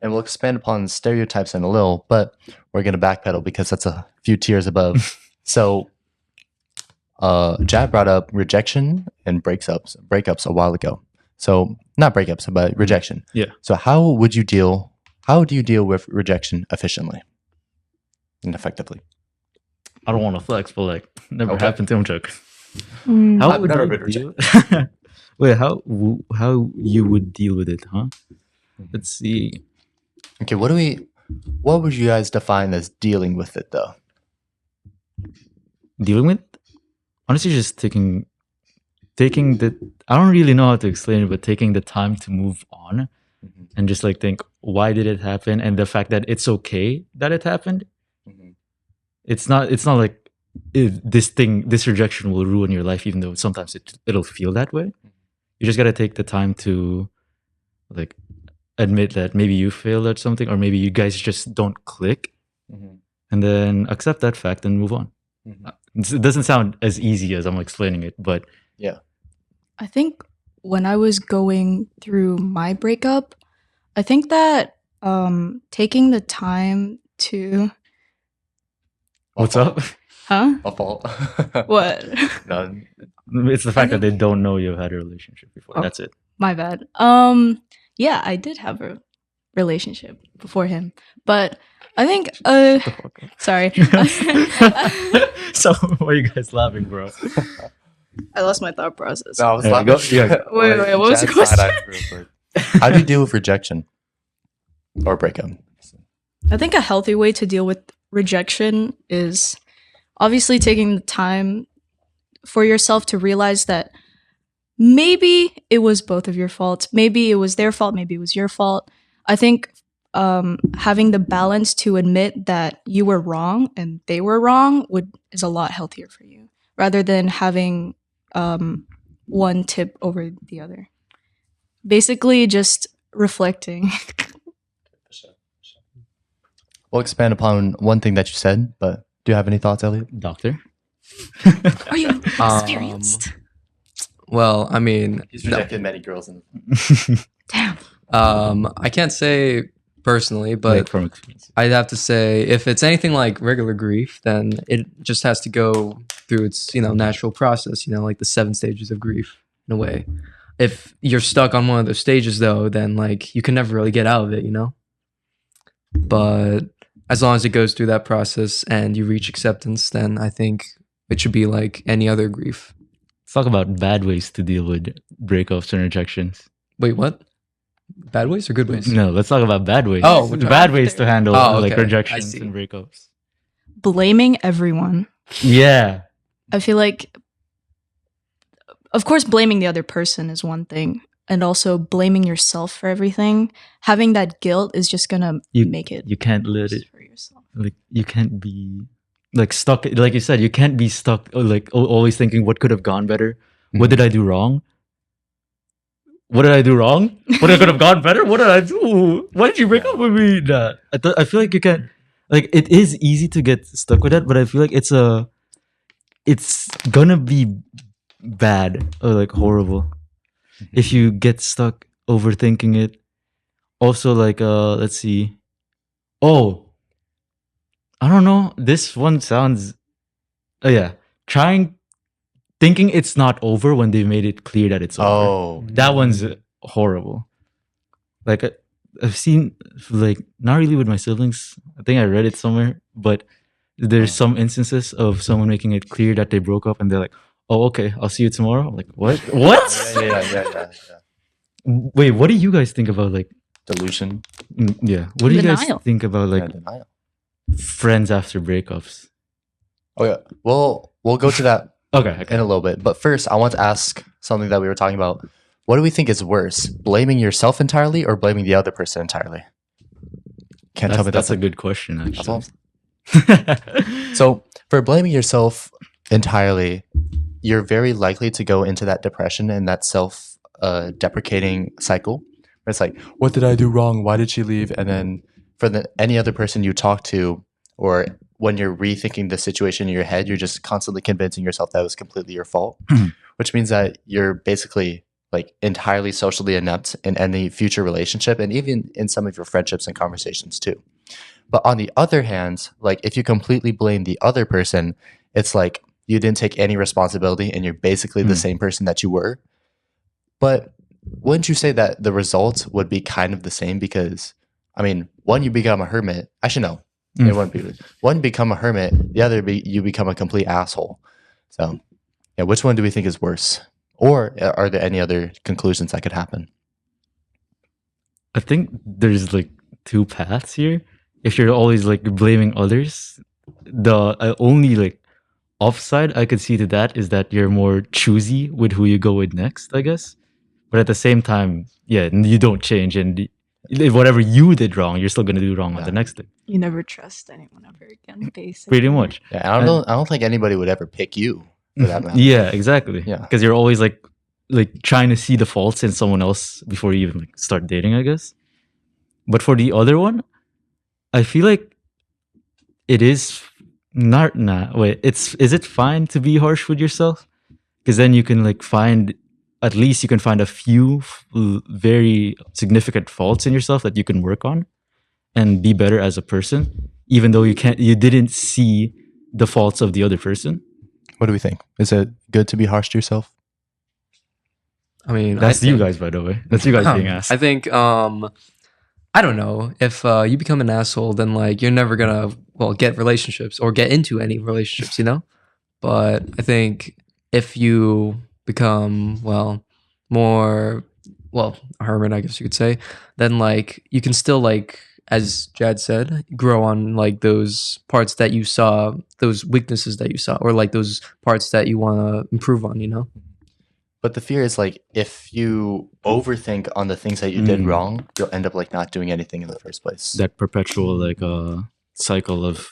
And we'll expand upon stereotypes in a little, but we're going to backpedal because that's a few tiers above. So, Jad brought up rejection and breakups a while ago. So, not breakups, but rejection. Yeah. So, how do you deal with rejection efficiently and effectively? I don't want to flex, but like never happened to him, Chuck. Mm. How I've would never you been deal? Wait, how you would deal with it, huh? Let's see. Okay, what would you guys define as dealing with it though? Dealing with? Honestly, just taking the, I don't really know how to explain it, but taking the time to move on and just like think, why did it happen? And the fact that it's okay that it happened. It's not like this rejection will ruin your life, even though sometimes it'll feel that way. You just got to take the time to like admit that maybe you failed at something, or maybe you guys just don't click, and then accept that fact and move on. It doesn't sound as easy as I'm explaining it, but yeah. I think when I was going through my breakup, I think that taking the time to what's up? Huh? A fault. What? None. It's the fact that they don't know you've had a relationship before. Oh. That's it. My bad. Yeah, I did have a relationship before him, but I think sorry. So why are you guys laughing, bro? I lost my thought process. No, I was Yeah, laughing. Wait, what was the Jad's question? side-eye real quick. How do you deal with rejection or breakup? I think a healthy way to deal with rejection is obviously taking the time for yourself to realize that maybe it was both of your faults. Maybe it was their fault. Maybe it was your fault. I think having the balance to admit that you were wrong and they were wrong is a lot healthier for you, rather than having one tip over the other. Basically, just reflecting. We'll expand upon one thing that you said, but do you have any thoughts, Elliot? Doctor? Are you experienced? Well, I mean, He's rejected many girls. Damn. I can't say personally, but Like from experience. I'd have to say if it's anything like regular grief, then it just has to go through its, you know, natural process, you know, like the 7 stages of grief in a way. If you're stuck on one of those stages though, then like you can never really get out of it, you know? But as long as it goes through that process and you reach acceptance, then I think it should be like any other grief. Let's talk about bad ways to deal with breakups and rejections. Wait, what? Bad ways or good ways? No, let's talk about bad ways. Oh, which bad ways to handle like okay. I rejections see. and breakups. Blaming everyone. Yeah. I feel like, of course, blaming the other person is one thing. and also blaming yourself for everything, having that guilt is just gonna make it You can't let worse it. for yourself. Like you can't be like stuck. Like you said, you can't be stuck. Like always thinking what could have gone better. What did I do wrong? What did I do wrong? What could have gone better? What did I do? Why did you break up with me? Nah. I feel like you can't. Like it is easy to get stuck with that, but I feel like it's gonna be bad or like horrible if you get stuck overthinking it. Also, like let's see. Oh, I don't know. This one sounds. Oh yeah, thinking it's not over when they made it clear that it's over. Oh, That one's horrible. Like I've seen, like not really with my siblings. I think I read it somewhere, but there's some instances of someone making it clear that they broke up, and they're like, "Oh, okay, I'll see you tomorrow." I'm like, what? What? yeah. Wait, what do you guys think about like? Delusion. Yeah, what do you guys Denial. think about like Denial. friends after breakups? Oh yeah. We'll go to that Okay. in a little bit. But first, I want to ask something that we were talking about. What do we think is worse, blaming yourself entirely or blaming the other person entirely? Can't tell me That's a a good question, that's all. actually. So for blaming yourself entirely, you're very likely to go into that depression and that self deprecating cycle. Where it's like, what did I do wrong? Why did she leave? And then for any other person you talk to, or when you're rethinking the situation in your head, you're just constantly convincing yourself that it was completely your fault, which means that you're basically like entirely socially inept in any future relationship and even in some of your friendships and conversations too. But on the other hand, like if you completely blame the other person, it's like you didn't take any responsibility and you're basically the same person that you were. But wouldn't you say that the results would be kind of the same? Because, I mean, one, you become a hermit. Actually, no. It wouldn't be. One, become a hermit. The other, you become a complete asshole. So, yeah, which one do we think is worse? Or are there any other conclusions that could happen? I think there's like two paths here. If you're always like blaming others, the only like offside I could see to that is that you're more choosy with who you go with next, I guess. But at the same time, yeah, you don't change, and whatever you did wrong, you're still gonna do wrong on the next thing. You never trust anyone ever again, basically. Pretty much. Yeah, I don't think anybody would ever pick you for that matter. Yeah, exactly. Yeah. Because you're always like trying to see the faults in someone else before you even like start dating, I guess. But for the other one, I feel like it is not wait, is it fine to be harsh with yourself? Because then you can like at least you can find a few very significant faults in yourself that you can work on and be better as a person, even though you didn't see the faults of the other person. What do we think? Is it good to be harsh to yourself? I mean, That's you guys, by the way. That's you guys being asked. I think I don't know, if you become an asshole, then like you're never gonna get relationships or get into any relationships, you know. But I think if you become more a hermit, I guess you could say, then like you can still, like as Jad said, grow on like those parts that you saw, those weaknesses that you saw, or like those parts that you want to improve on, you know. But the fear is like if you overthink on the things that you did wrong, you'll end up like not doing anything in the first place. That perpetual like cycle of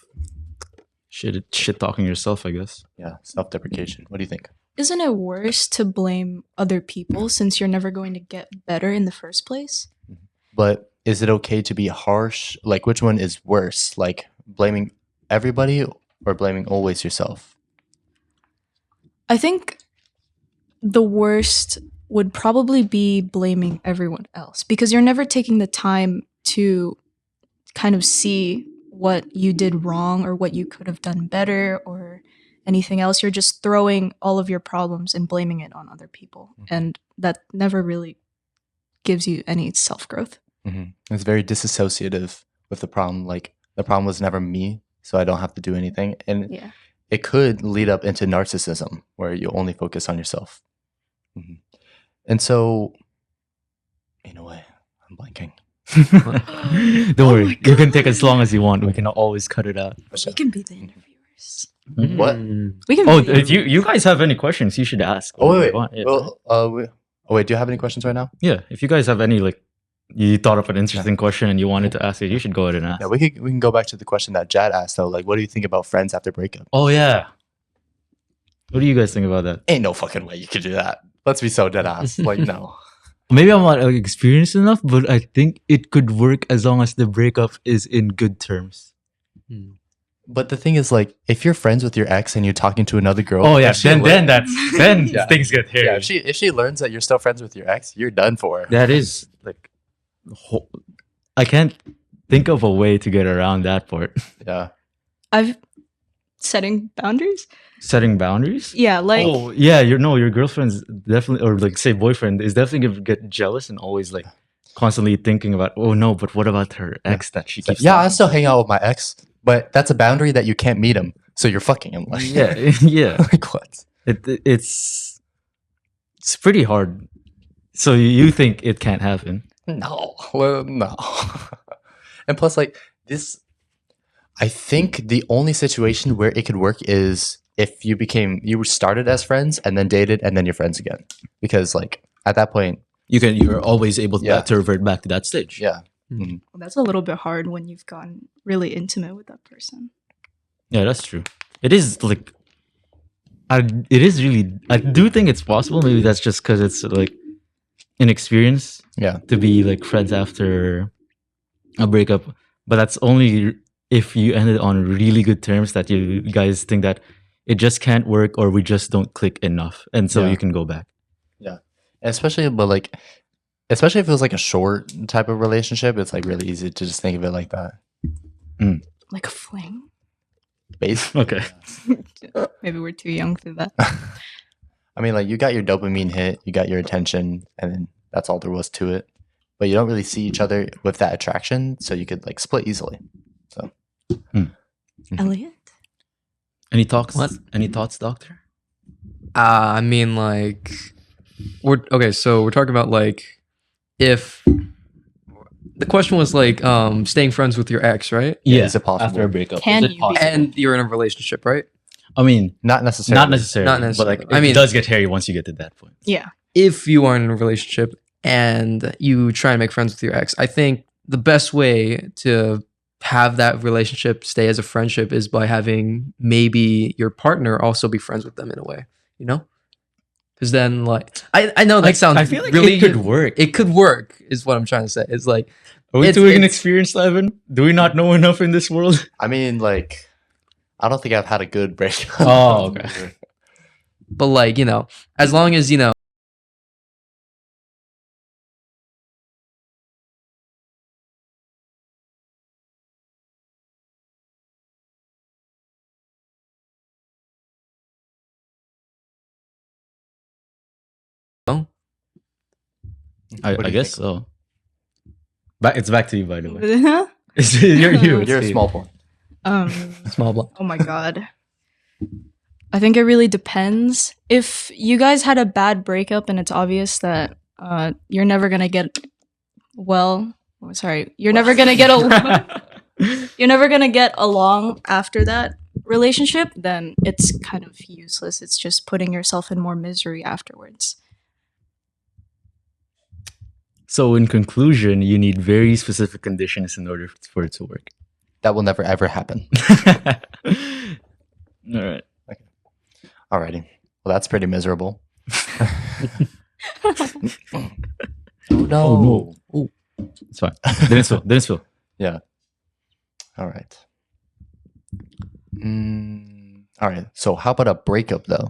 shit talking yourself, I guess. Yeah, self-deprecation. What do you think? Isn't it worse to blame other people since you're never going to get better in the first place? But is it okay to be harsh? Like which one is worse? Like blaming everybody or blaming always yourself? I think the worst would probably be blaming everyone else because you're never taking the time to kind of see what you did wrong or what you could have done better or anything else. You're just throwing all of your problems and blaming it on other people. And that never really gives you any self-growth. It's very disassociative with the problem. Like the problem was never me, so I don't have to do anything. And it could lead up into narcissism where you only focus on yourself. And so, in a way, I'm blanking. Don't worry, you can take as long as you want. We can always cut it out. We can be the interviewers. What? We can. Oh, if you guys have any questions, you should ask. Oh wait. Yeah. Well, Oh wait, do you have any questions right now? Yeah, if you guys have any like, you thought of an interesting question and you wanted to ask it, you should go ahead and ask. Yeah, we can go back to the question that Jad asked though. Like, what do you think about friends after breakup? Oh yeah. What do you guys think about that? Ain't no fucking way you could do that. Let's be so dead ass. Like, no. Maybe I'm not like, experienced enough, but I think it could work as long as the breakup is in good terms. But the thing is, like, if you're friends with your ex and you're talking to another girl, Oh yeah, if she then lear- that's then Yeah. things get hairy. yeah, if she learns that you're still friends with your ex, you're done for. That is like, I can't think of a way to get around that part. Yeah. I've setting boundaries. Setting boundaries. Yeah, like Oh yeah, your girlfriend's definitely, or like say boyfriend is definitely gonna get jealous and always like constantly thinking about, oh no, but what about her ex that she keeps? Yeah, I talking still to? hang out with my ex, but that's a boundary that you can't meet him. So you're fucking him. Like, Yeah, yeah. like what? It's pretty hard. So you think it can't happen? No. Well, no. And plus, like, this, I think the only situation where it could work is if you started as friends and then dated and then you're friends again. Because, like, at that point, You're always able Yeah. to revert back to that stage. yeah. that's a little bit hard when you've gotten really intimate with that person. Yeah, that's true. It is like, it is really. I do think it's possible. Maybe that's just because it's like inexperience Yeah. to be like friends after a breakup. But that's only if you ended on really good terms that you guys think that it just can't work or we just don't click enough, and so Yeah. you can go back. Especially if it was like a short type of relationship, it's like really easy to just think of it like that. Like a fling. Base. Okay. Maybe we're too young for that. I mean, like, you got your dopamine hit, you got your attention, and then that's all there was to it. But you don't really see each other with that attraction, so you could like split easily. Elliot? Any thoughts? What? Any thoughts, doctor? I mean, like, so we're talking about like, if the question was like, staying friends with your ex, right? Yeah, is it possible? after a breakup? Can Is it you be- possible? And you're in a relationship, right? I mean, Not necessarily. not necessarily. Not But necessarily. like, I it mean- does get hairy once you get to that point. Yeah. If you are in a relationship and you try and make friends with your ex, I think the best way to have that relationship stay as a friendship is by having maybe your partner also be friends with them in a way, you know? Because then, like, I know that sounds I feel like really it could work. It could work, is what I'm trying to say. It's like, Are we it's- too it's- inexperienced, Evan? Do we not know enough in this world? I mean, like, I don't think I've had a good breakup. Oh, okay. but like, you know, as long as, you know, I What do you guess think? so. But it's back to you, by the way. um, you're you. You're a Steve. small point. small block. oh my god. I think it really depends. If you guys had a bad breakup and it's obvious that you're never gonna get you're never gonna get along. You're never gonna get along after that relationship, then it's kind of useless. It's just putting yourself in more misery afterwards. So, in conclusion, you need very specific conditions in order for it to work. That will never ever happen. All right. Alrighty. Well, that's pretty miserable. Oh no. Oh, no. It's fine. Didn't spill. Didn't spill. All right. All right. So, how about a breakup though?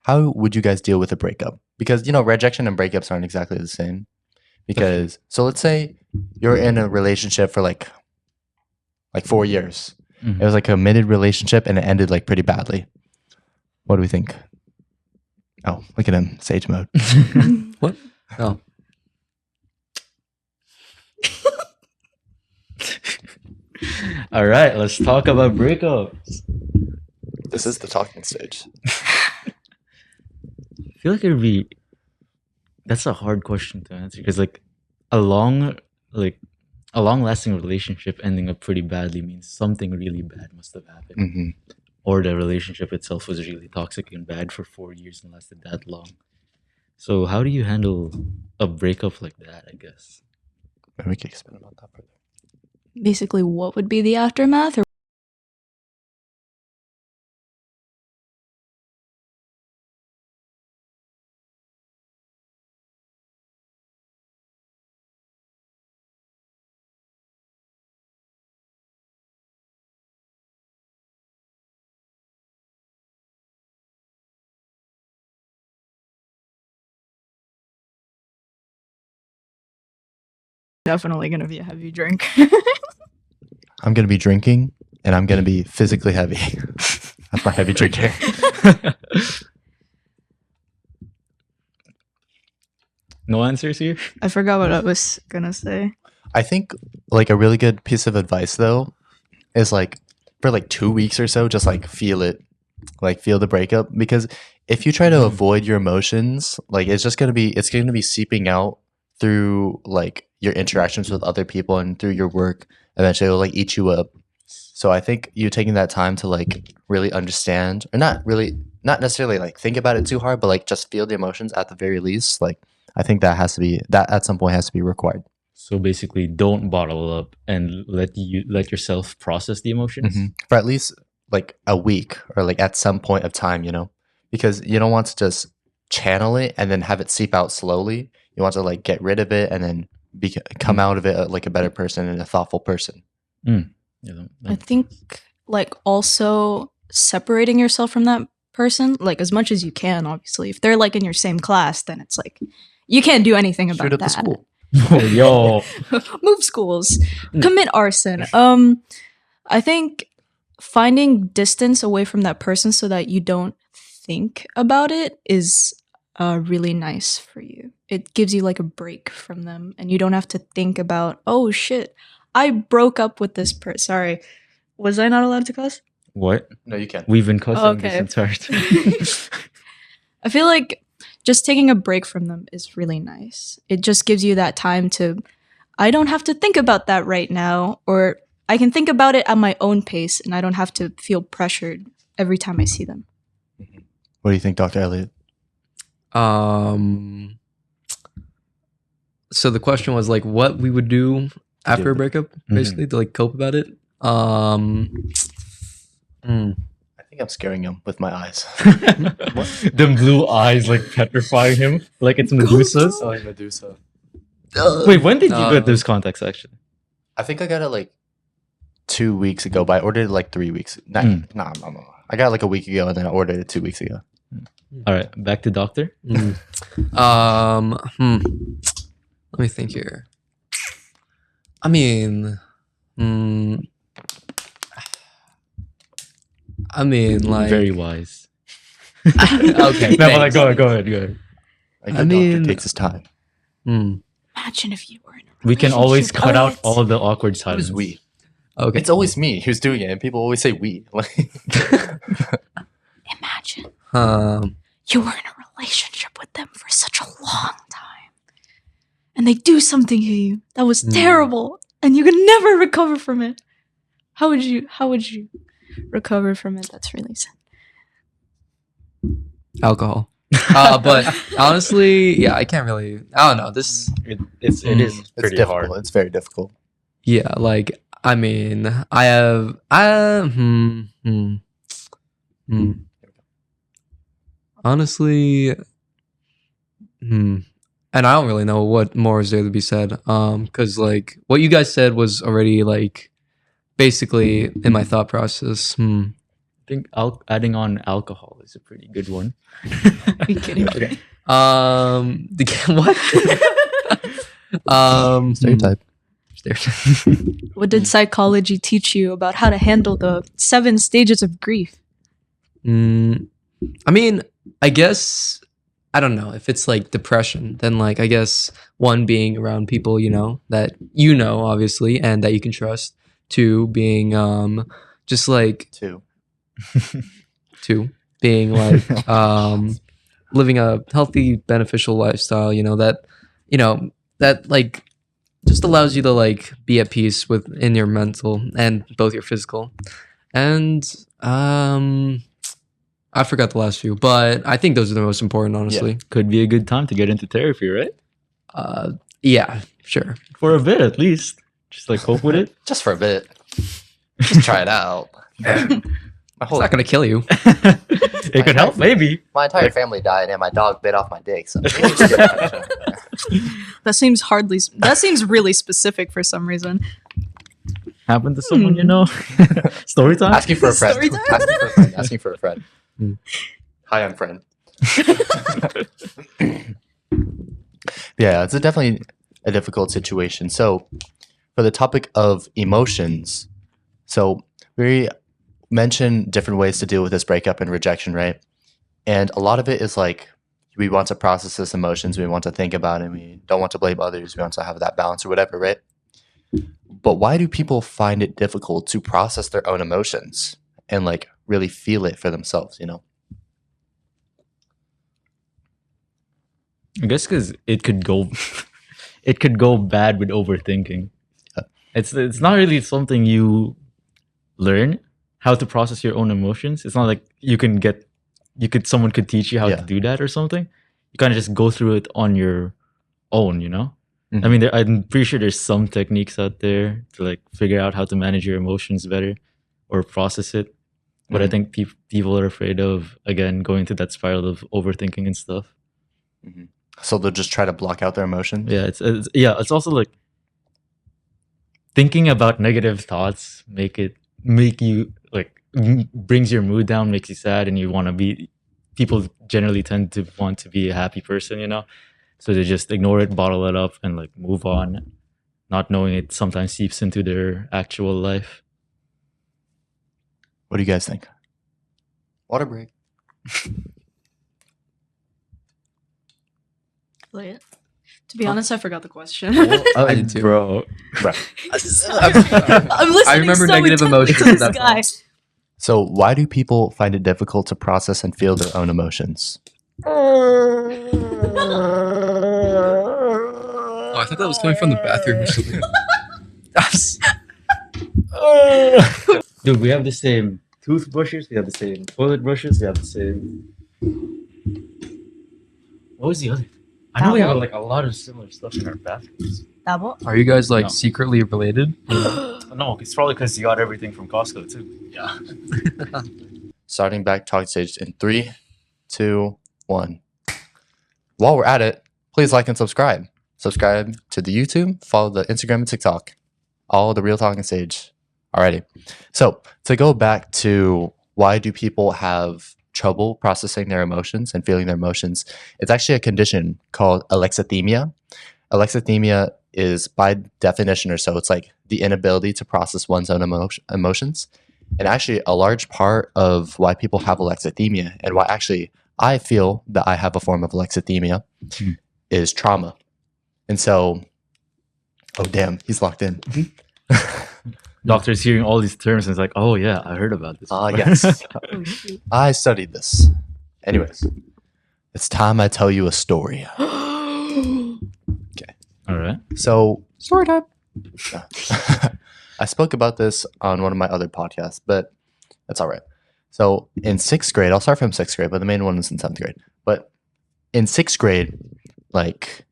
How would you guys deal with a breakup? Because rejection and breakups aren't exactly the same. Because so let's say you're in a relationship for like 4 years. Mhm. It was like a committed relationship and it ended like pretty badly. What do we think? Oh, look at him, sage mode. What? Oh. All right, let's talk about breakups. This is the talking stage. I feel like it'd be. That's a hard question to answer because a long-lasting relationship ending up pretty badly means something really bad must have happened, Hmm. or the relationship itself was really toxic and bad for 4 years and lasted that long. So how do you handle a breakup like that? I guess. Maybe we could expand about that further. Basically, what would be the aftermath? Or definitely gonna be a heavy drink. I'm gonna be drinking, and I'm gonna be physically heavy. That's my heavy drinking. No answers here. I forgot what I was gonna say. I think like a really good piece of advice though is like for like 2 weeks or so, just like feel it, like feel the breakup, because if you try to avoid your emotions, like it's gonna be seeping out through like your interactions with other people and through your work. Eventually, it'll like eat you up. So I think you taking that time to like really understand, or not necessarily like think about it too hard, but like just feel the emotions at the very least. Like I think that at some point has to be required. So basically, don't bottle up and let yourself process the emotions. For at least like a week or like at some point of time, because you don't want to just channel it and then have it seep out slowly. You want to like get rid of it and then come out of it like a better person and a thoughtful person. Yeah, I think like also separating yourself from that person, like as much as you can, obviously. If they're like in your same class, then it's like you can't do anything about Shoot up that. the school. Oh, yo. Move schools. Commit arson. I think finding distance away from that person so that you don't think about it is really nice for you. It gives you like a break from them and you don't have to think about, oh shit, I broke up with this person. Sorry. Was I not allowed to cuss? What? No, you can't. We've been cussing Okay. this entire time. I feel like just taking a break from them is really nice. It just gives you that time to, I don't have to think about that right now, or I can think about it at my own pace and I don't have to feel pressured every time I see them. What do you think, Dr. Elliot? So the question was like what we would do after a breakup, basically, to like cope about it. I think I'm scaring him with my eyes. Them blue eyes like petrifying him, like it's Medusa's. Oh, Medusa. Wait, when did you get those contacts? Actually, I think I got it like 2 weeks ago, but I ordered it like 3 weeks. No. I got it like a week ago, and then I ordered it 2 weeks ago. all right, back to doctor. Let me think here. I mean, like Very wise. okay. No, but like, thanks. go ahead. A good I mean- doctor takes his time. Imagine if you were in a We can always relationship. cut out What? all the awkward It silence. was we. Okay. It's always me who's doing it, and people always say we. Like, Imagine Um, you were in a relationship with them for such a long time and they do something to you that was terrible and you can never recover from it. How would you recover from it? That's really sad. alcohol. But honestly, yeah, I can't really. I don't know. This, It is it's pretty difficult. hard. It's very difficult. yeah, like I mean, I have, honestly, and I don't really know what more is there to be said. Because like what you guys said was already like basically in my thought process. I think adding on alcohol is a pretty good one. Are you kidding? Okay. What? Stereotype. What did psychology teach you about how to handle the 7 stages of grief? I mean, I guess I don't know if it's like depression. Then like I guess one being around people that obviously and that you can trust. 2 being just like 2. 2 being like living a healthy, beneficial lifestyle. That like just allows you to like be at peace in your mental and both your physical. And I forgot the last few, but I think those are the most important, honestly. Could be a good time to get into therapy, right? Yeah, sure. For a bit, at least. Just like cope with it. Just for a bit. Just try it out. My It's whole not gonna kill you. It could help, maybe. my entire family died, and my dog bit off my dick. So That seems really specific for some reason. Happened to someone you know. Story time. asking for a friend. Story time? Asking for a friend. Asking for a friend. Hi, I'm friend. Yeah, it's definitely a difficult situation. So, for the topic of emotions, so we mentioned different ways to deal with this breakup and rejection, right? And a lot of it is like we want to process this emotions, we want to think about it, we don't want to blame others, we want to have that balance or whatever, right? But why do people find it difficult to process their own emotions and like really feel it for themselves, you know? I guess because it could go bad with overthinking. It's not really something you learn how to process your own emotions. It's not like someone could teach you how to do that or something. You kind of just go through it on your own, you know? Mhm. I mean, I'm pretty sure there's some techniques out there to like figure out how to manage your emotions better or process it. But I think people are afraid of, again, going through that spiral of overthinking and stuff. So they'll just try to block out their emotions. Yeah, it's also like thinking about negative thoughts make you like brings your mood down, makes you sad, and you want to be. People generally tend to want to be a happy person, you know, so they just ignore it, bottle it up, and like move on, not knowing it sometimes seeps into their actual life. What do you guys think? Water break. Elliot? To be honest, I forgot the question. I did too. Bro. I'm listening. I remember so negative intently emotions to at this that guy. point. So why do people find it difficult to process and feel their own emotions? Oh, I thought that was coming from the bathroom or something. Dude, we have the same toothbrushes, we have the same toilet brushes, we have the same. What was the other? I know we have like a lot of similar stuff in our bathrooms. Double? Are you guys like No. secretly related? No, it's probably because you got everything from Costco too. Yeah. Starting back talking stage in 3, 2, 1. While we're at it, please like and subscribe. Subscribe to the YouTube, follow the Instagram and TikTok. All the real talking stage. Alrighty. So to go back to why do people have trouble processing their emotions and feeling their emotions, it's actually a condition called alexithymia. Alexithymia is by definition or so, it's like the inability to process one's own emotions. And actually a large part of why people have alexithymia and why actually I feel that I have a form of alexithymia is trauma. And so, oh damn, he's locked in. Doctor's hearing all these terms and it's like, oh yeah, I heard about this. Yes. I studied this. Anyways, it's time I tell you a story. All right. So, story time. I spoke about this on one of my other podcasts, but that's all right. So, in 6th grade, I'll start from 6th grade, but the main one is in 7th grade. But in 6th grade, like,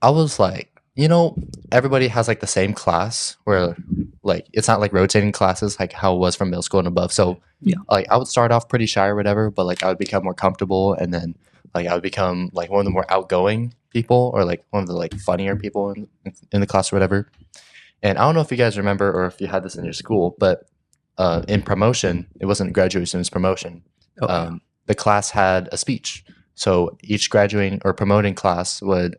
I was like, you know, everybody has like the same class where like it's not like rotating classes like how it was from middle school and above. So like I would start off pretty shy or whatever, but like I would become more comfortable and then like I would become like one of the more outgoing people or like one of the like funnier people in the class or whatever. And I don't know if you guys remember or if you had this in your school, but in promotion, it wasn't graduation, it was promotion. The class had a speech. So each graduating or promoting class would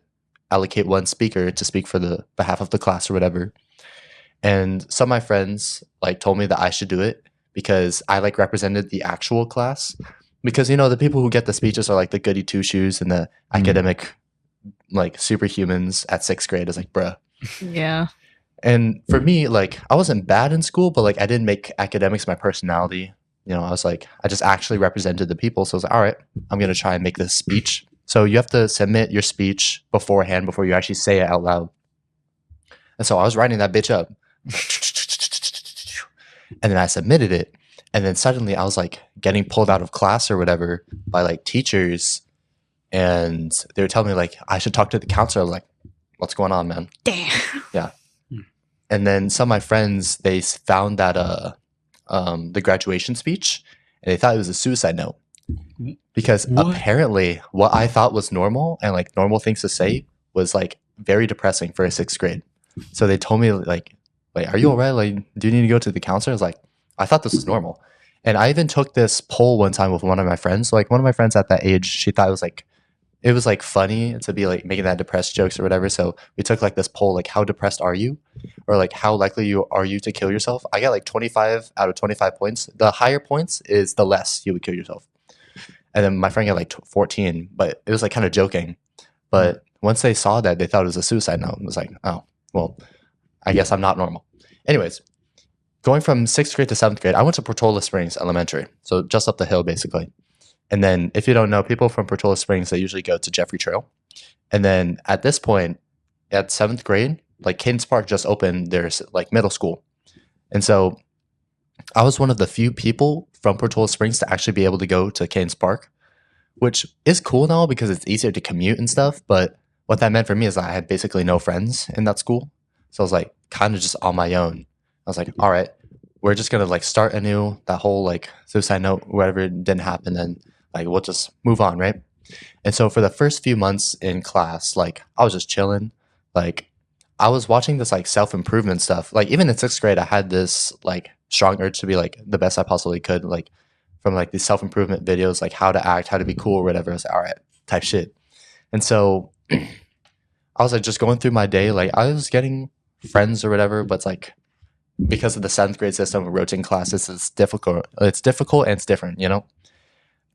allocate one speaker to speak for the behalf of the class or whatever. And some of my friends like told me that I should do it because I like represented the actual class. Because you know the people who get the speeches are like the goody two shoes and the academic like superhumans at 6th grade. Is like, bruh. Yeah. And for me, like I wasn't bad in school, but like I didn't make academics my personality. You know, I was like, I just actually represented the people. So I was like, all right, I'm gonna try and make this speech. So you have to submit your speech beforehand before you actually say it out loud. And so I was writing that bitch up. And then I submitted it. And then suddenly I was like getting pulled out of class or whatever by like teachers, and they were telling me like I should talk to the counselor. I was like, what's going on, man? Damn. And then some of my friends, they found that the graduation speech, and they thought it was a suicide note, because What? apparently what I thought was normal and like normal things to say was like very depressing for a 6th grade. So they told me like, are you all right? Like, do you need to go to the counselor? I was like, I thought this was normal. And I even took this poll one time with one of my friends. So, like, one of my friends at that age, she thought it was like funny to be like making that depressed jokes or whatever. So we took like this poll, like, how depressed are you? Or like, how likely are you to kill yourself? I got like 25 out of 25 points. The higher points is the less you would kill yourself. And then my friend got like 14, but it was like kind of joking. But once they saw that, they thought it was a suicide note. It was like, oh, well, I guess I'm not normal. Anyways, going from 6th grade to 7th grade, I went to Portola Springs Elementary. So just up the hill, basically. And then if you don't know, people from Portola Springs, they usually go to Jeffrey Trail. And then at this point, at 7th grade, like Cadence Park just opened their like middle school. And so I was one of the few people from Portola Springs to actually be able to go to Cadence Park, which is cool now because it's easier to commute and stuff. But what that meant for me is I had basically no friends in that school. So I was like kind of just on my own. I was like, all right, we're just going to like start anew. That whole like suicide note, whatever didn't happen. And like, we'll just move on, right? And so for the first few months in class, like I was just chilling. Like I was watching this like self-improvement stuff. Like even in 6th grade, I had this like strong urge to be like the best I possibly could, like from like these self-improvement videos, like how to act, how to be cool or whatever. I was like, all right, type shit. And so I was like just going through my day, like I was getting friends or whatever, but it's like because of the 7th grade system of rotating classes, it's difficult and it's different, you know?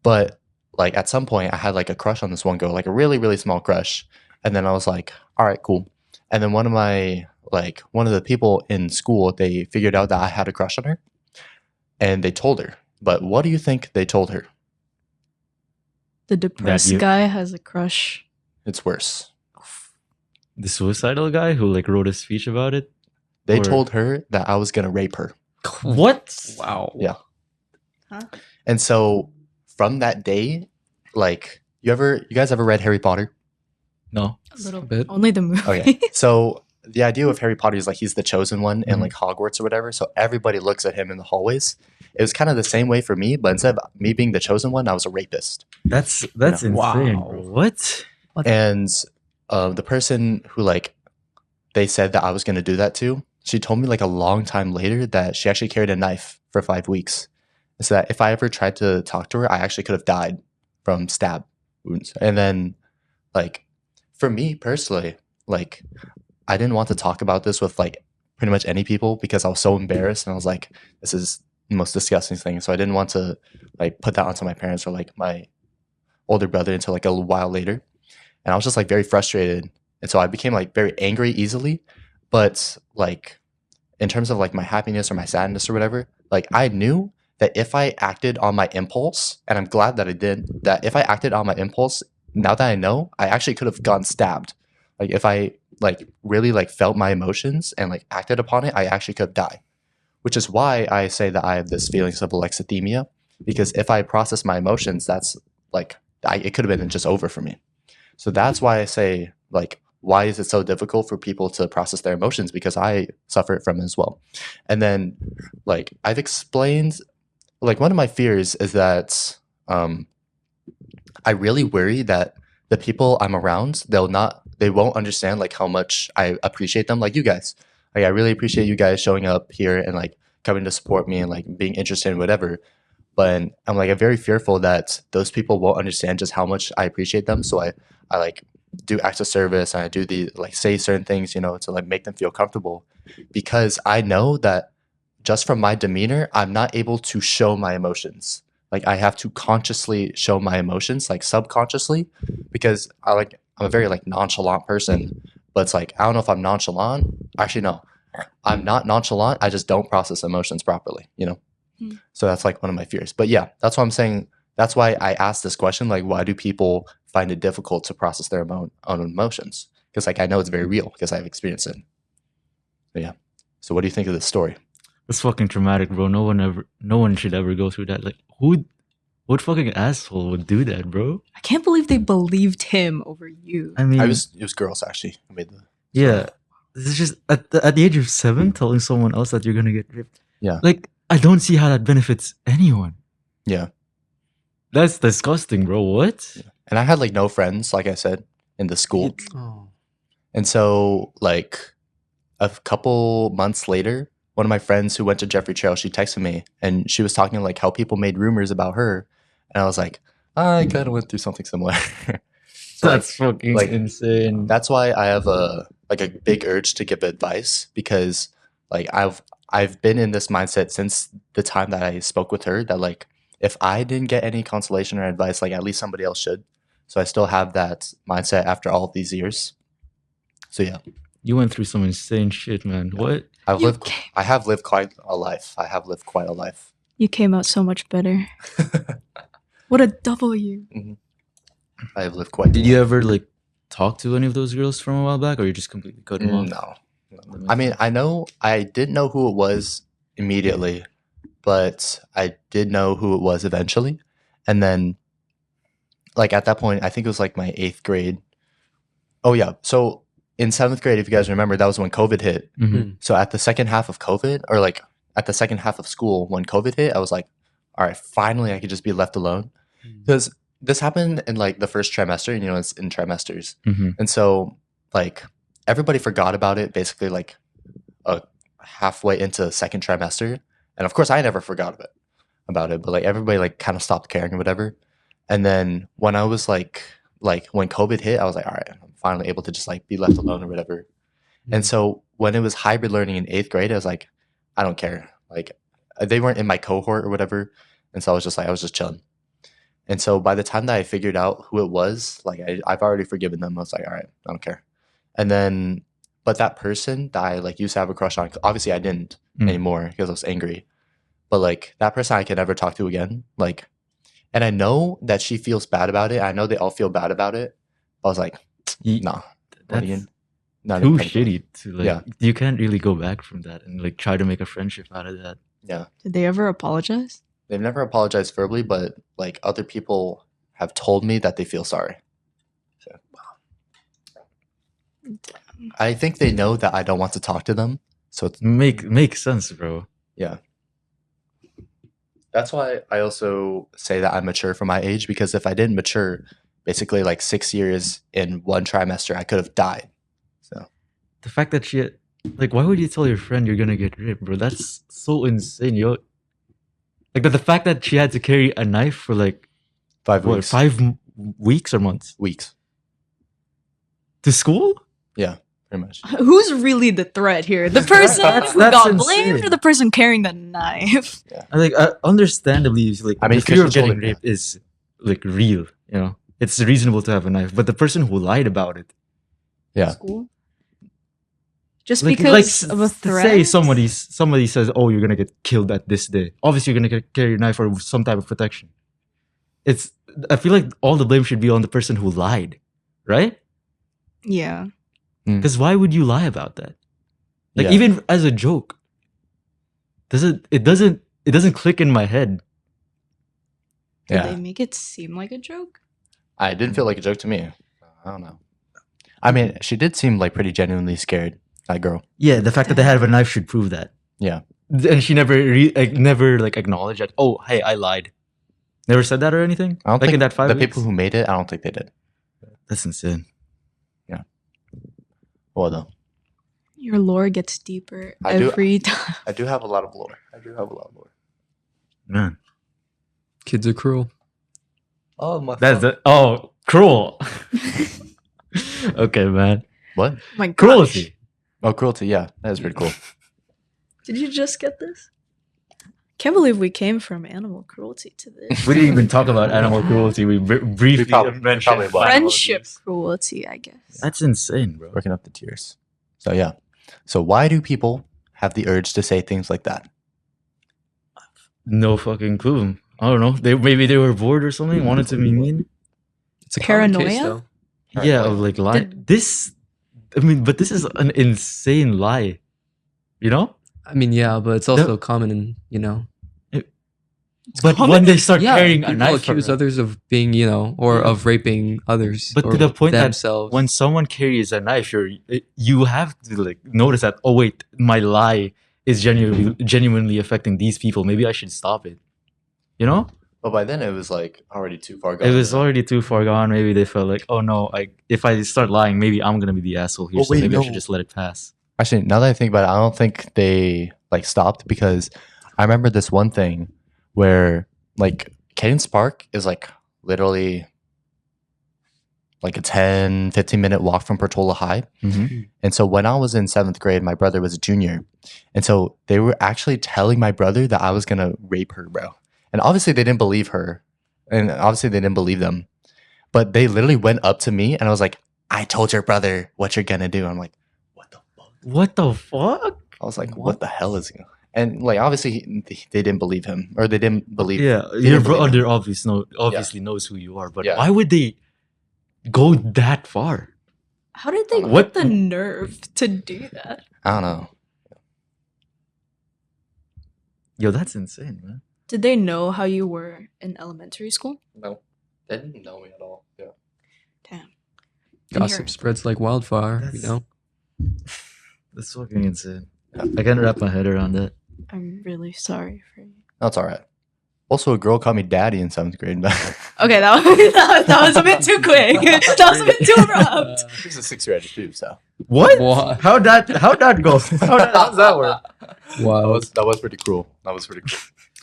But like at some point I had like a crush on this one girl, like a really, really small crush. And then I was like, all right, cool. And then one of the people in school, they figured out that I had a crush on her and they told her. But what do you think they told her? The depressed you- guy has a crush. It's worse. The suicidal guy who like wrote a speech about it. They Or- told her that I was going to rape her. What? Wow. Yeah. Huh? And so from that day, like you guys ever read Harry Potter? No. A little bit. Only the movie. Okay. So the idea of Harry Potter is like he's the chosen one in Mhm. like Hogwarts or whatever. So everybody looks at him in the hallways. It was kind of the same way for me, but instead of me being the chosen one, I was a rapist. That's No. insane, Wow. bro. What? And the person who like they said that I was going to do that to, she told me like a long time later that she actually carried a knife for 5 weeks. So that if I ever tried to talk to her, I actually could have died from stab wounds. And then like for me personally, like I didn't want to talk about this with like pretty much any people because I was so embarrassed and I was like, this is the most disgusting thing. So I didn't want to like put that onto my parents or like my older brother until like a while later. And I was just like very frustrated. And so I became like very angry easily. But like in terms of like my happiness or my sadness or whatever, like I knew that if I acted on my impulse, and I'm glad that I did, that if I acted on my impulse, now that I know, I actually could have gotten stabbed. Like if I like really like felt my emotions and like acted upon it, I actually could die. Which is why I say that I have this feelings of alexithymia, because if I process my emotions, that's like it could have been just over for me. So that's why I say like, why is it so difficult for people to process their emotions? Because I suffer from it as well. And then like I've explained, like one of my fears is that I really worry that the people I'm around, they won't understand like how much I appreciate them. Like you guys, like I really appreciate you guys showing up here and like coming to support me and like being interested in whatever. But I'm like, I'm very fearful that those people won't understand just how much I appreciate them. So I like do acts of service and I do the like say certain things, you know, to like make them feel comfortable, because I know that just from my demeanor, I'm not able to show my emotions. Like I have to consciously show my emotions, like subconsciously, because I'm a very like nonchalant person, but it's like, I don't know if I'm nonchalant. Actually, no, I'm not nonchalant. I just don't process emotions properly, you know? So that's like one of my fears. But yeah, that's what I'm saying. That's why I asked this question, like, why do people find it difficult to process their own emotions? Because like I know it's very real because I've experienced it. But yeah. So what do you think of this story? That's fucking traumatic, bro. No one should ever go through that. Like, what fucking asshole would do that, bro? I can't believe they believed him over you. I mean, It was girls actually who made the. yeah. This is just at the age of 7, telling someone else that you're gonna get ripped. Yeah. Like, I don't see how that benefits anyone. Yeah. That's disgusting, bro. What? And I had like no friends, like I said, in the school. Oh. And so, like, a couple months later, one of my friends who went to Jeffrey Trail, she texted me and she was talking like how people made rumors about her. And I was like, I kind of went through something similar. So, That's fucking like, insane. that's why I have a big urge to give advice, because like I've been in this mindset since the time that I spoke with her, that like if I didn't get any consolation or advice, like at least somebody else should. So I still have that mindset after all of these years. So yeah, You went through some insane shit, man. What? I have lived quite a life. You came out so much better. What a W. I have lived quite. Did you ever like talk to any of those girls from a while back, or you just completely cut them off? No. I mean, I didn't know who it was immediately, but I did know who it was eventually. And then, like, at that point, I think it was like my 8th grade. Oh, yeah. So in 7th grade, if you guys remember, that was when COVID hit. Mhm. So at the second half of COVID, or like at the second half of school, when COVID hit, I was like, all right, finally I could just be left alone. Because this happened in like the first trimester, and it's in trimesters. Mhm. And so, like, everybody forgot about it basically like halfway into second trimester. And of course, I never forgot about it, but like everybody like kind of stopped caring or whatever. And then when I was like when COVID hit, I was like, all right, I'm finally able to just like be left alone or whatever. And so when it was hybrid learning in 8th grade, I was like, I don't care. Like, they weren't in my cohort or whatever. And so I was just chilling. And so by the time that I figured out who it was, like I've already forgiven them. I was like, all right, I don't care. And then, but that person that I like used to have a crush on, obviously I didn't anymore because I was angry. But like that person I could never talk to again. Like, and I know that she feels bad about it. I know they all feel bad about it. I was like, nah, That's not too even- shitty to like. Yeah. You can't really go back from that and like try to make a friendship out of that. Yeah. Did they ever apologize? They've never apologized verbally, but like other people have told me that they feel sorry. So, I think they know that I don't want to talk to them. So it's, Makes sense, bro. yeah. That's why I also say that I'm mature for my age, because if I didn't mature, basically like 6 years in one trimester, I could have died. So The fact that she like, why would you tell your friend you're gonna get ripped, bro? That's so insane, yo. Like the fact that she had to carry a knife for like 5 what, weeks. 5 weeks or months Weeks. to school. Pretty much. Who's really the threat here? The person who that's got insane. blamed or the person carrying the knife? Understandably, like, I mean, the because fear of she's getting holding- raped is like real. You know, it's reasonable to have a knife, but the person who lied about it, Yeah. School? Just like, because of a threat? say somebody says, "Oh, you're gonna get killed at this day." Obviously, you're gonna carry a knife or some type of protection. I feel like all the blame should be on the person who lied, right? Yeah. Because why would you lie about that? Like, Yeah. even as a joke, it doesn't click in my head. Did Yeah. they make it seem like a joke? I didn't feel like a joke to me. I don't know. I mean, she did seem like pretty genuinely scared, that girl. Yeah, the fact that they have a knife should prove that. Yeah. And she never acknowledged that. Oh, hey, I lied. Never said that or anything. I don't like think in that 5 the weeks? people who made it, I don't think they did. That's insane. Well, though. Your lore gets deeper I do- every time. I do have a lot of lore. Man, Kids are cruel. Oh, my cruel. Okay, man. What? My gosh. Cruelty. Oh, Cruelty. Yeah, that is pretty cool. Did you just get this? Can't believe we came from animal cruelty to this. We didn't even talk about animal cruelty. We briefly probably mentioned will. Friendship cruelty, I guess. That's insane, bro. Working up the tears. So, yeah. So, why do people have the urge to say things like that? No fucking clue. I don't know. Maybe they were bored or something. Wanted to be mean. It's a common Paranoia? case, though. Yeah, of like lie. But this is an insane lie. You know? I mean, yeah, but it's also common in, you know. But when they start carrying a people knife, accuse around- others of being, you know, or of raping others. but or to the point themselves. that when someone carries a knife, you have to like notice that. Oh wait, my lie is genuinely affecting these people. Maybe I should stop it. You know, But by then it was like already too far gone. it was already too far gone. Maybe they felt like, oh no, if I start lying, maybe I'm gonna be the asshole here. Oh, So wait, maybe I no. should just let it pass. Actually, now that I think about it, I don't think they like stopped because I remember this one thing where like Caden Spark is like literally like a 10-15 minute walk from Portola High. And so when I was in 7th grade, my brother was a junior. And so they were actually telling my brother that I was going to rape her, bro. And obviously they didn't believe her. And obviously they didn't believe them. But they literally went up to me and I was like, I told your brother what you're going to do. I'm like, what the fuck? What the fuck? I was like, what the hell is going on? And like, obviously they didn't believe him or they didn't believe. Yeah, they your didn't believe brother him. obviously knows who you are, but Yeah. why would they go that far? How did they What- get the nerve to do that? I don't know. Yo, that's insane, man. Did they know how you were in elementary school? No, they didn't know me at all. Yeah. Damn. Gossip spreads like wildfire, you That's- know. That's fucking insane. I can't wrap my head around that. I'm really sorry for you. That's all right. Also, a girl called me daddy in 7th grade. Okay, that was a bit too quick. That was a bit too abrupt. She's a 6th grader too, so What? What? How'd that go? How's that work? Wow. that was pretty cruel. That was pretty cool.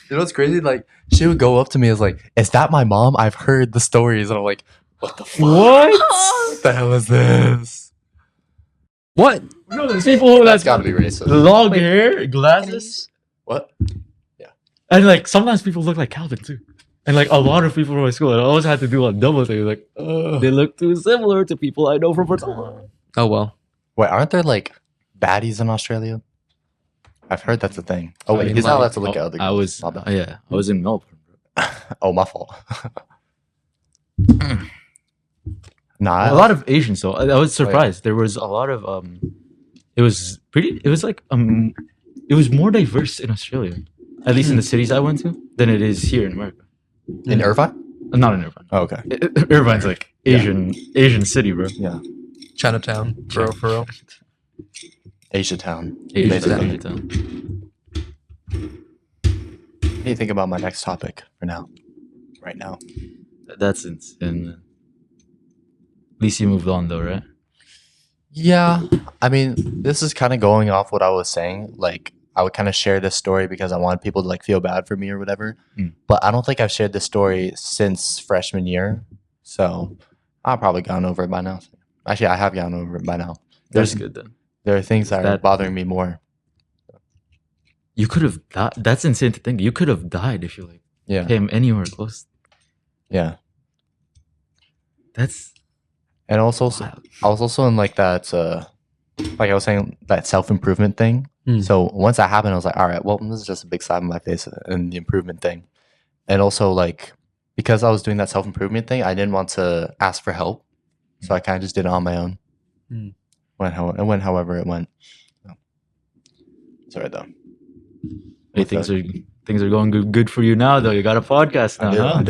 You know what's crazy? Like she would go up to me as like, "Is that my mom? I've heard the stories." And I'm like, "What the fuck? What the hell is this?" What? No, there's people who That's got to be racist. long hair, glasses, What? and like sometimes people look like Calvin too. And like a lot of people from my school, I always had to do a double thing. Like, they look too similar to people I know from Portola. Oh well. Wait, aren't there like baddies in Australia? I've heard that's a thing. Oh I wait, mean, he's not like- allowed to look at other girls. I was, My bad. yeah, I was in Melbourne. Oh, my fault. Nah, A lot of Asians though. I was surprised. There was a lot of it was more diverse in Australia, at least in the cities I went to, than it is here in America. in Irvine. Not in Irvine. Oh, okay. Irvine's like Asian city, bro. Yeah, Chinatown. For real. Asia Town. Asian basically. town. What do you think about my next topic for now? Right now. That's insane. Man. At least you moved on though, right? Yeah, I mean, this is kind of going off what I was saying. Like, I would kind of share this story because I want people to like feel bad for me or whatever. Mm. But I don't think I've shared this story since freshman year, so I've probably gone over it by now. Actually, I have gone over it by now. That's good then. There are things that are That- bothering me more. You could have died. That's insane to think. You could have died if you like Yeah, came anywhere close. yeah. That's And also, wild. I was also in like that, like I was saying, that self improvement thing. Mm. So once that happened, I was like, all right, well, this is just a big slap in my face and the improvement thing. And also, like, because I was doing that self improvement thing, I didn't want to ask for help. So I kind of just did it on my own. Mm. It went however it went. So, it's all right, though. Hey, things are going good for you now though. You got a podcast now, huh? I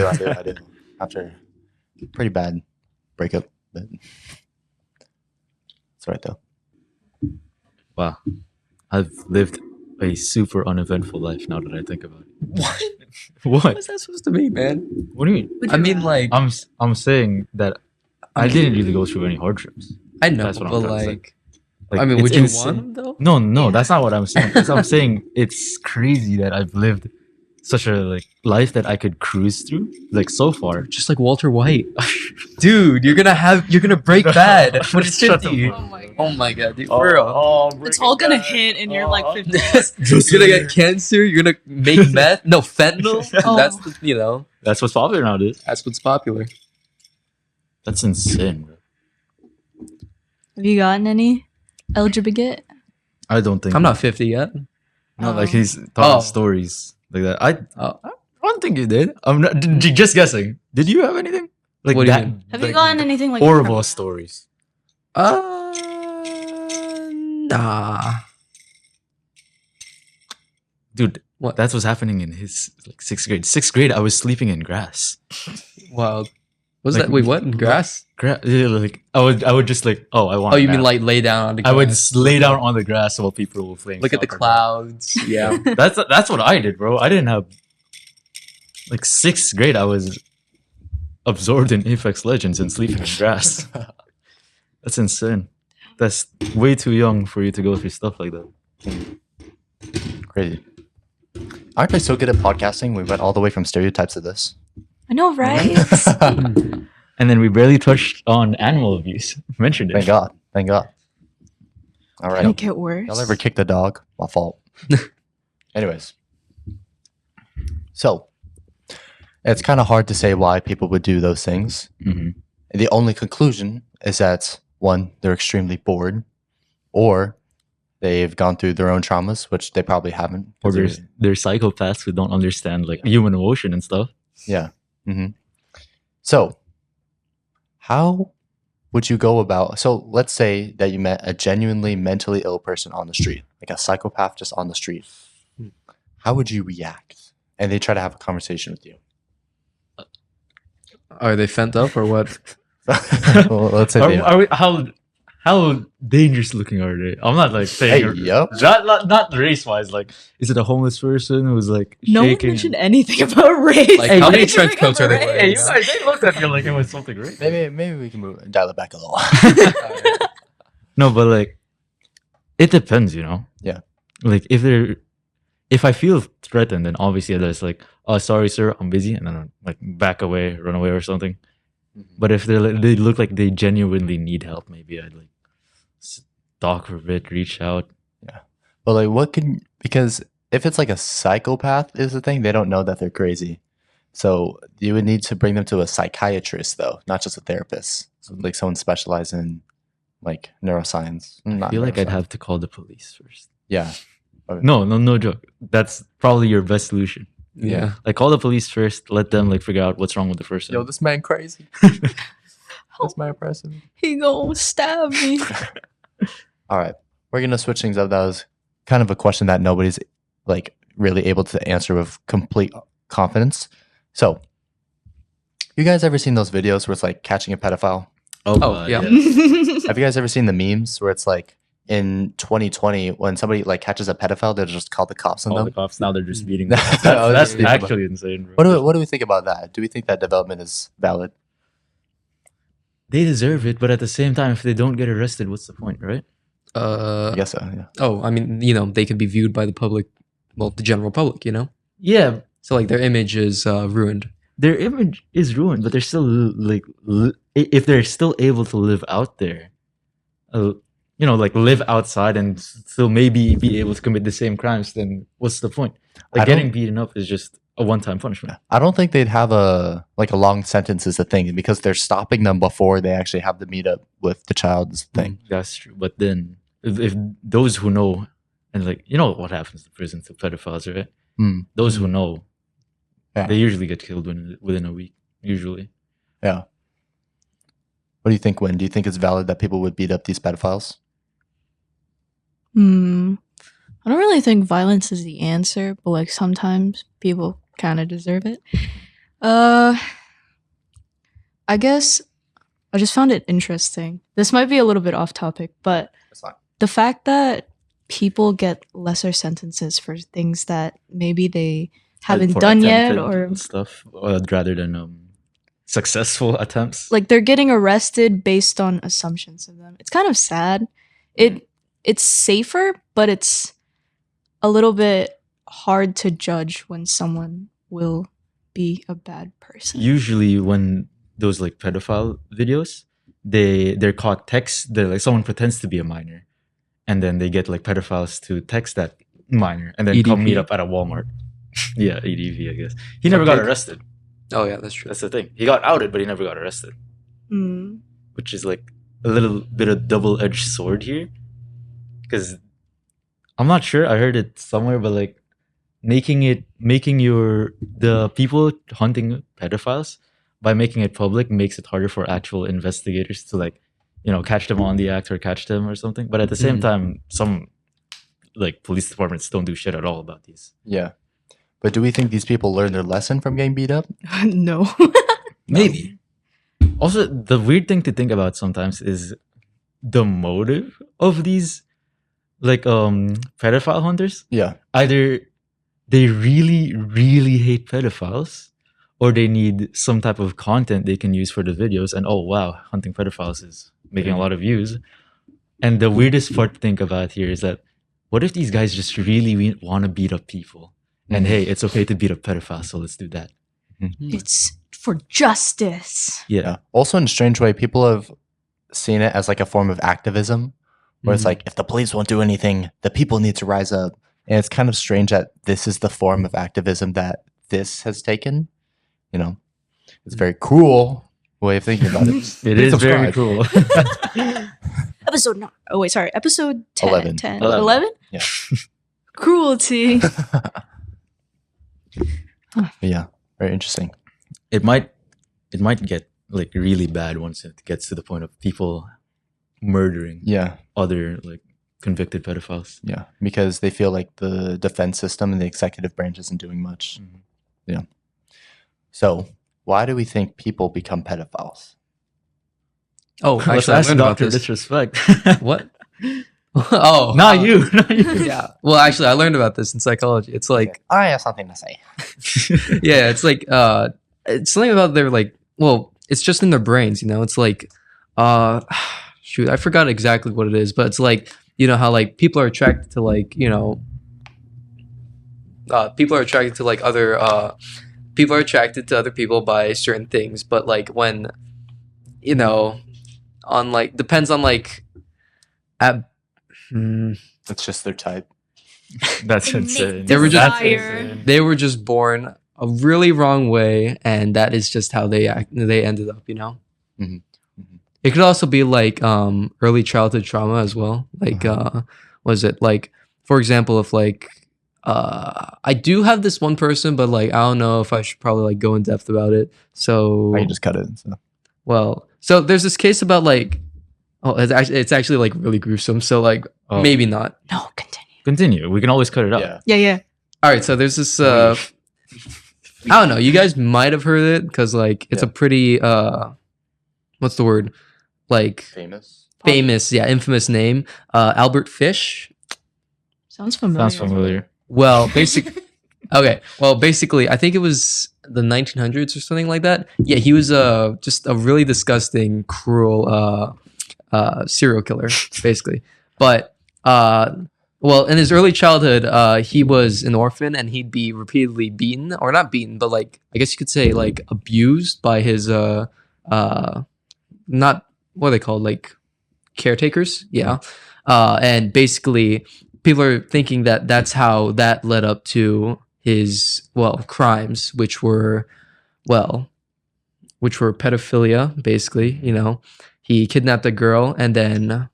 do. After a pretty bad breakup. But it's all right, though. Wow. I've lived a super uneventful life now that I think about it. What? What? What is that supposed to mean, man? What do you mean? I mean, like, I'm saying that I didn't really go through any hardships. I know, That's what I'm but trying to say. like, I mean, it's would you insane. want them though? No, that's not what I'm saying. I'm saying it's crazy that I've lived such a like life that I could cruise through like so far. Just like Walter White, dude. You're gonna break bad when it's Shut the 50. fuck Oh my god. Oh my god, dude, for real. It's all gonna hit and you're like 50. You're gonna get cancer. You're gonna make meth. No fentanyl. Oh. That's the, That's what's popular nowadays. that's what's popular. That's insane, bro. Have you gotten any LGBT? I don't think I'm not 50 yet. Not like he's telling Oh. stories like that. I Oh. don't think you did. I'm not just guessing. Did you have anything like What do you that? mean? Have you like, gotten anything like horrible from- stories? Nah. dude, What? that's what's happening in his like 6th grade. 6th grade, I was sleeping in grass. Wow. Was Like, that wait? What grass? Yeah, like I would just like, oh, I want. Oh, you a mean nap. like lay down on the I grass? would just lay down on the grass while people were playing. Look at the soccer, clouds. Yeah. bro. That's what I did, bro. I didn't have like 6th grade. I was absorbed in Apex Legends and sleeping in grass. That's insane. That's way too young for you to go through stuff like that. Crazy. Aren't I so good at podcasting? We went all the way from stereotypes to this. I know, right? And then we barely touched on animal abuse. Mentioned it. Thank God. Thank God. All Can right. it get worse? Y'all ever kick the dog? My fault. Anyways. So, it's kind of hard to say why people would do those things. Mhm. The only conclusion is that, one, they're extremely bored, or they've gone through their own traumas, which they probably haven't. Or they're psychopaths who don't understand like human emotion and stuff. Yeah. So, how would you go about? So, let's say that you met a genuinely mentally ill person on the street, like a psychopath just on the street. How would you react? And they try to have a conversation with you. Are they fent up or what? Well, let's say they are. Are we, how dangerous looking are they? I'm not like saying Hey, yup. not race wise. Like, is it a homeless person who's like No one shaking? mentioned anything about race. Like, how Why many did you trench bring up coats are they race? wearing? They looked at me like it was something right. Maybe we can dial it back a little. No, but like, it depends, you know. Yeah. Like if I feel threatened, then obviously there's like, oh, sorry, sir, I'm busy, and then I'm like back away, run away, or something. But if they look like they genuinely need help, maybe I'd like stalk for a bit, reach out. But like, because if it's like a psychopath is the thing, they don't know that they're crazy. So you would need to bring them to a psychiatrist, though, not just a therapist. So like someone specialized in like neuroscience. I feel like I'd have to call the police first. Yeah. No joke. That's probably your best solution. Yeah. Like, call the police first, let them like figure out what's wrong with the person. Yo, this man crazy. This man person. He gonna stab me. All right, we're gonna switch things up. That was kind of a question that nobody's like really able to answer with complete confidence. So, you guys ever seen those videos where it's like catching a pedophile? Oh, yeah. Have you guys ever seen the memes where it's like in 2020 when somebody like catches a pedophile, they'll just call the cops on All them? the cops now they're just beating Oh, them. they're That's just beating them. actually insane, bro. What do we think about that? Do we think that development is valid? They deserve it, but at the same time, if they don't get arrested, what's the point, right? I guess so. Yeah. Oh, I mean, you know, they could be viewed by the public, well, the general public, you know? Yeah, So, like, their image is ruined. their image is ruined, but they're still like, if they're still able to live out there, you know, like live outside and still maybe be able to commit the same crimes, then what's the point? Like, I don't- getting beaten up is just a one-time punishment. I don't think they'd have a long sentence is the thing because they're stopping them before they actually have to meet up with the child is the thing. That's true. But then, if those who know, and like, you know what happens in prison to pedophiles, right? Mm. Those who know, Yeah. they usually get killed within a week. Usually, Yeah. What do you think, Wynn? Do you think it's valid that people would beat up these pedophiles? I don't really think violence is the answer, but like sometimes people kind of deserve it. I guess I just found it interesting. This might be a little bit off topic, but That's fine. the fact that people get lesser sentences for things that maybe they haven't for done yet, attempted or and stuff, rather than successful attempts. like they're getting arrested based on assumptions of them. It's kind of sad. It's safer, but it's a little bit hard to judge when someone will be a bad person. Usually, when those like pedophile videos, they're caught text. They're like someone pretends to be a minor, and then they get like pedophiles to text that minor, and then come EDP. meet up at a Walmart. Yeah, EDV, I guess. He never got Okay. arrested. Oh, yeah, that's true. That's the thing. He got outed, but he never got arrested, Mm. which is like a little bit of double-edged sword here. Because I'm not sure. I heard it somewhere, but like making the people hunting pedophiles by making it public makes it harder for actual investigators to like, you know, catch them on the act or catch them or something. But at the same time, some like police departments don't do shit at all about these. Yeah. But do we think these people learned their lesson from getting beat up? No. Maybe. Also, the weird thing to think about sometimes is the motive of these like pedophile hunters. Yeah. Either they really, really hate pedophiles, or they need some type of content they can use for the videos. And oh wow, hunting pedophiles is making a lot of views. And the weirdest part to think about here is that what if these guys just really want to beat up people? And hey, it's okay to beat up pedophiles, so let's do that. It's for justice. Yeah. Also, in a strange way, people have seen it as like a form of activism, where it's like, if the police won't do anything, the people need to rise up. And it's kind of strange that this is the form of activism that this has taken. You know, it's a very cruel way of thinking about it. It is very Subscribe. cool. Episode 9. Oh, wait, sorry. Episode 10. 11. 10. 11. 11? Yeah. Cruelty. Yeah, very interesting. it might get like really bad once it gets to the point of people murdering Yeah, other like convicted pedophiles. yeah, because they feel like the defense system and the executive branch isn't doing much. Mhm. Yeah. So, why do we think people become pedophiles? Oh, Let's actually, I ask learned about Dr. this. Disrespect. What? Oh, Not you. Not you. Yeah. Well, actually, I learned about this in psychology. It's like, I have something to say. yeah, it's like, it's something about their like, well, it's just in their brains, you know. It's like, shoot, I forgot exactly what it is, but it's like, you know how like people are attracted to like, you know, people are attracted to like other, people are attracted to other people by certain things, but like when, you know, on like depends on like, at. It's just their type. That's insane. They were just- That's insane. They were just born a really wrong way, and that is just how they ended up, you know. Mhm. Mhm. It could also be like early childhood trauma as well. Like was it like, for example, if like I do have this one person, but like I don't know if I should probably like go in depth about it. So I can just cut it. So. well, so there's this case about like, oh, it's actually like really gruesome. So like Oh. maybe not. No, continue. Continue. We can always cut it out. Yeah. Yeah, yeah. All right, so there's this I don't know, you guys might have heard it because like it's Yeah. a pretty what's the word? Like Famous. famous, yeah, infamous name. Albert Fish. Sounds familiar. Sounds familiar. Well, basically, I think it was the 1900s or something like that. Yeah, he was just a really disgusting, cruel serial killer, basically. But well, in his early childhood, he was an orphan, and he'd be repeatedly beaten, or not beaten, but like I guess you could say like abused by his not what are they called, like caretakers, yeah. And basically, people are thinking that that's how that led up to his crimes, which were pedophilia, basically. You know, he kidnapped a girl and then.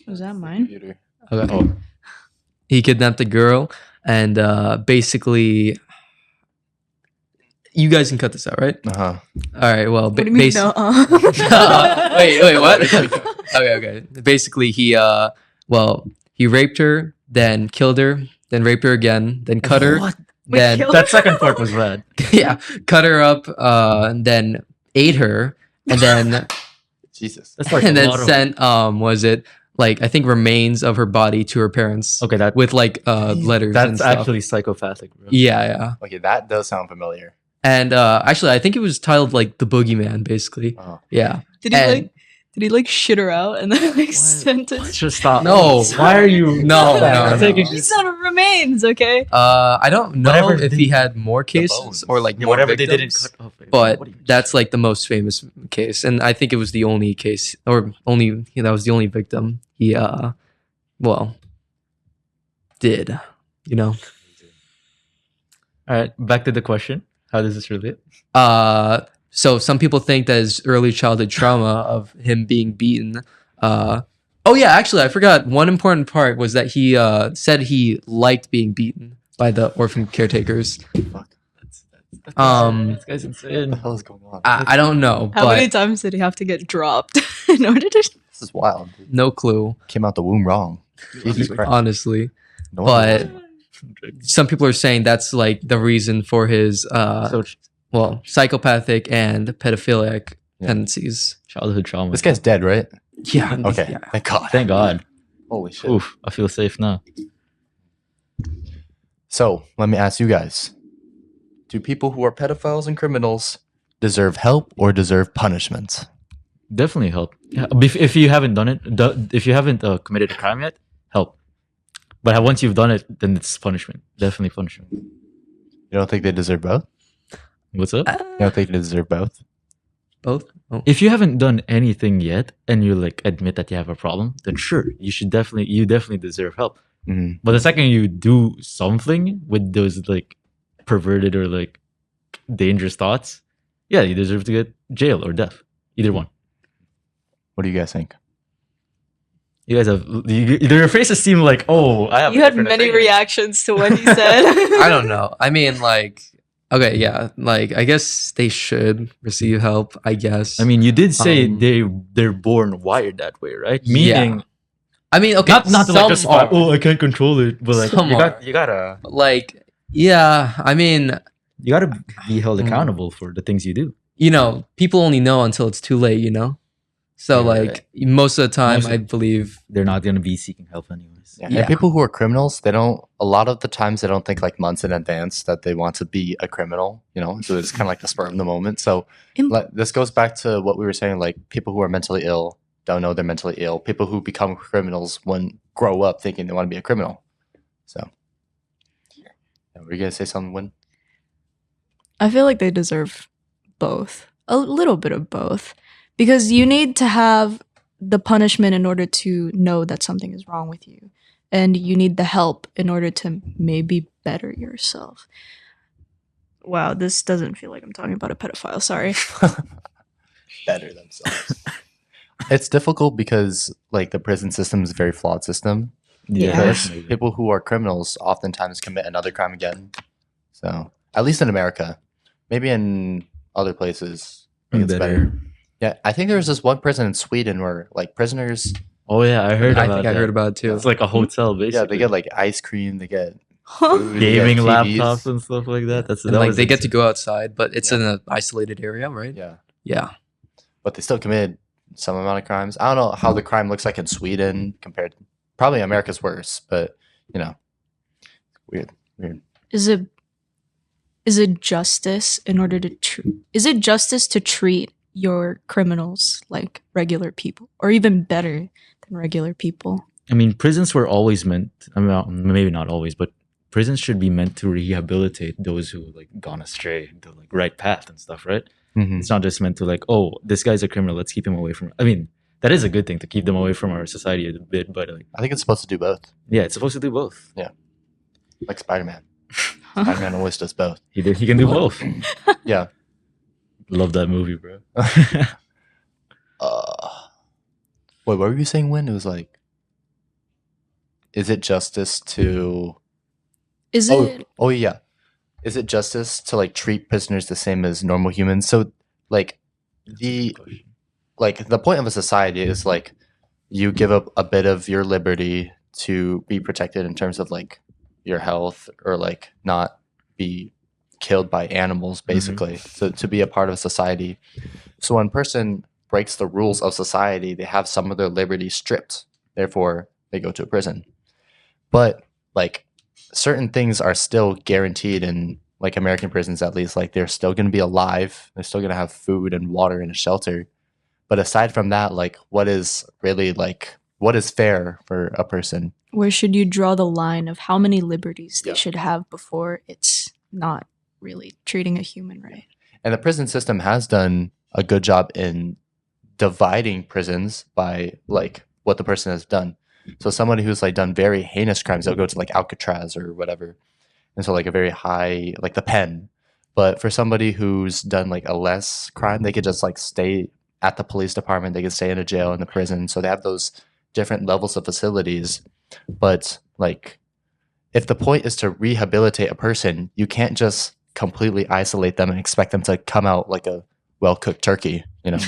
Was that mine? Computer. Okay. Oh. He kidnapped a girl and basically, you guys can cut this out, right? Uh-huh. All right. Well, What do you mean? No. wait, what? Okay. Basically, he raped her, then killed her, then raped her again, then cut her, What? then killed That second part was bad. yeah, cut her up, and then ate her, and then Jesus. That's like and a then lot of- sent was it like I think remains of her body to her parents Okay, that with like letters. and that's stuff. actually psychopathic, bro. yeah. Okay, that does sound familiar. And actually, I think it was titled like the Boogeyman, basically. Oh. Yeah. Did he And- like shit her out and then like sent it? Let's just stop. No. Why are you? No. Taking He said it remains, okay? I don't know Whatever if they- he had more cases bones. or like Yeah, more whatever they didn't victims, cut off. but What do you- that's like the most famous case, and I think it was the only case, or only that was the only victim he did. You know. All right, back to the question. How does this relate? So some people think that his early childhood trauma of him being beaten. Oh yeah, actually, I forgot one important part was that he said he liked being beaten by the orphan caretakers. Fuck. This guy's What the insane. hell is going on? I don't know, How many but times did he have to get dropped in order to? This is wild. Dude. no clue. Came out the womb wrong. Jesus Christ. honestly. No But wonder. some people are saying that's like the reason for his So psychopathic and pedophilic Yeah. tendencies. childhood trauma. This guy's dead, right? Yeah. Okay. Yeah. Thank God. Thank God. Holy shit. Oof, I feel safe now. So let me ask you guys: do people who are pedophiles and criminals deserve help or deserve punishment? Definitely help. Yeah, if you haven't done it, if you haven't committed a crime yet, help. But once you've done it, then it's punishment. Definitely punishment. You don't think they deserve both? What's up? You don't think they deserve both? Both. Oh. If you haven't done anything yet and you like admit that you have a problem, then sure, you definitely deserve help. Mhm. But the second you do something with those like perverted or like dangerous thoughts, yeah, you deserve to get jail or death. Either one. What do you guys think? You guys have your faces seem like, oh, I have. You a had different many opinion. reactions to what he said. I don't know. I mean, like, okay, yeah, like I guess they should receive help. I guess. I mean, you did say Um, they're born wired that way, right? Yeah. Meaning, I mean, okay, not to like some just are, oh, I can't control it, but like Some are. you gotta like, yeah. I mean, be held Mm. accountable for the things you do. people only know until it's too late. So Yeah, like most of the time, Most of- I believe. They're not gonna be seeking help anyways. Yeah. Yeah. And people who are criminals, they don't. A lot of the times, they don't think like months in advance that they want to be a criminal. So it's kind of like the spur of the moment. So Im- this goes back to what we were saying. Like people who are mentally ill don't know they're mentally ill. People who become criminals when grow up thinking they want to be a criminal. So, yeah, were you gonna say something, Win? I feel like they deserve both. A little bit of both. Because you need to have the punishment in order to know that something is wrong with you. And you need the help in order to maybe better yourself. Wow, this doesn't feel like I'm talking about a pedophile. Sorry. Better themselves. It's difficult because like the prison system is a very flawed system. Yeah. Because people who are criminals oftentimes commit another crime again. So at least in America, maybe in other places, I think it's better. Yeah, I think there was this one prison in Sweden where like prisoners, Oh yeah, I heard. I about think I that. heard about it too. It's like a hotel, basically. yeah, they get like ice cream, they get Huh? food, they get gaming TVs. laptops and stuff like that. And like they get to go outside, but it's Yeah. in an isolated area, right? Yeah, Yeah. but they still committed some amount of crimes. I don't know how the crime looks like in Sweden compared. Probably America's worse, but weird. Is it justice in order to is it justice to treat your criminals like regular people or even better than regular people? I mean, prisons were always meant. I mean, maybe not always, but prisons should be meant to rehabilitate those who like gone astray, the like right path and stuff, right? Mhm. It's not just meant to like, oh, this guy's a criminal, let's keep him away from. I mean, that is a good thing to keep them away from our society a bit, but like, I think it's supposed to do both, yeah, it's supposed to do both. like Spider-Man. Spider-Man always does both. He can do both. Yeah. Love that movie, bro. Wait, what were you saying? When it was like, is it justice to? Is it Oh yeah. Is it justice to like treat prisoners the same as normal humans? So like the point of a society is like you give up a bit of your liberty to be protected in terms of like your health or like not be killed by animals basically. So to be a part of society. So when a person breaks the rules of society, they have some of their liberty stripped. Therefore, they go to a prison. But like certain things are still guaranteed in like American prisons, at least. Like they're still going to be alive. They're still going to have food and water and a shelter. But aside from that, like what is fair for a person? where should you draw the line of how many liberties they Yeah. should have before it's not really treating a human right? And the prison system has done a good job in dividing prisons by like what the person has done. So somebody who's like done very heinous crimes, they'll go to like Alcatraz or whatever. And so like a very high, like the pen. But for somebody who's done like a less crime, they could just like stay at the police department. They could stay in a jail in the prison. So they have those different levels of facilities. But like if the point is to rehabilitate a person, you can't just completely isolate them and expect them to come out like a well-cooked turkey, you know?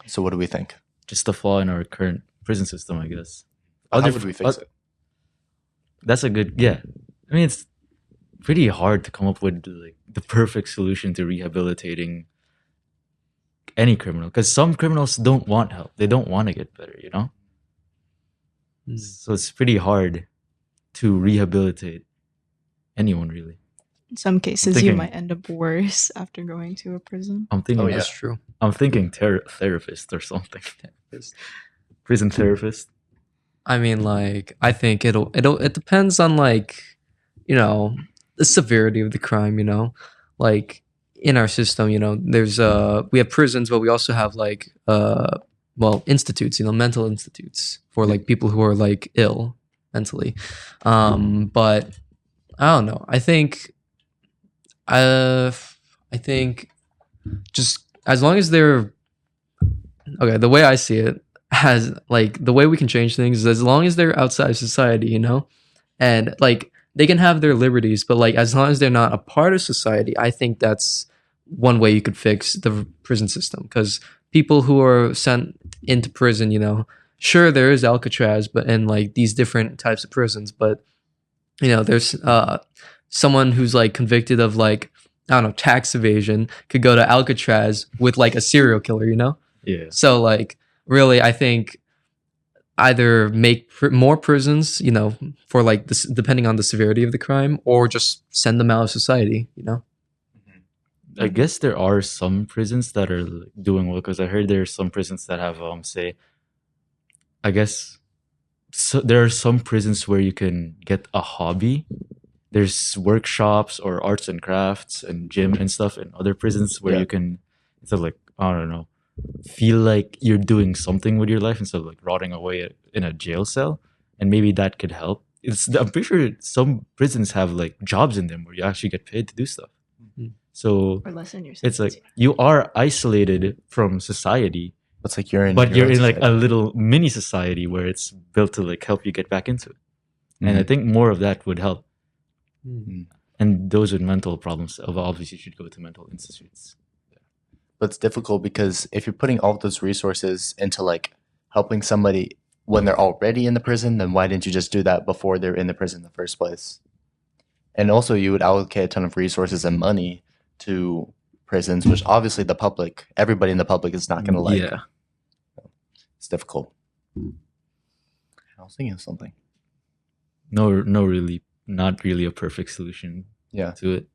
So what do we think? Just the flaw in our current prison system, I guess. How Other- would we fix it? That's a good, yeah. I mean, it's pretty hard to come up with like the perfect solution to rehabilitating any criminal, because some criminals don't want help. They don't want to get better, you know? Mm. So it's pretty hard to rehabilitate anyone, really. In some cases, you thinking- might end up worse after going to a prison. I'm thinking, Oh, yeah. That's true. I'm thinking therapist or something. Prison therapist. I mean, like, I think it depends on, like, you know, the severity of the crime, you know, like in our system, you know, there's we have prisons, but we also have like well, institutes, you know, mental institutes for like people who are like ill mentally. But I don't know. I think just as long as they're okay, the way I see it, has like the way we can change things is as long as they're outside of society, you know, and like they can have their liberties, but like as long as they're not a part of society, I think that's one way you could fix the prison system. Because people who are sent into prison, you know, sure there is Alcatraz, but in like these different types of prisons, but you know, there's someone who's like convicted of like, I don't know, tax evasion could go to Alcatraz with like a serial killer, you know. Yeah. So like really, I think either make more prisons, you know, for like this, depending on the severity of the crime, or just send them out of society, you know. I guess there are some prisons that are like, doing well, because I heard there are some prisons that have say, I guess so there are some prisons where you can get a hobby. There's workshops or arts and crafts and gym and stuff in other prisons where Yeah. you can, instead of like, I don't know, feel like you're doing something with your life instead of like rotting away in a jail cell, and maybe that could help. I'm pretty sure some prisons have like jobs in them where you actually get paid to do stuff. Mhm. So Or lessen your it's like sentence. you are isolated from society, It's like you're in, but your you're own in like a society. little mini society where it's built to like help you get back into it. And I Mhm. think more of that would help. Mm. And those with mental problems obviously should go to mental institutes. But it's difficult because if you're putting all of those resources into like helping somebody when they're already in the prison, then why didn't you just do that before they're in the prison in the first place? And also, you would allocate a ton of resources and money to prisons, which obviously the public, everybody in the public is not going to like. Yeah. It's difficult. I was thinking of something. No, really, not really a perfect solution Yeah. to it.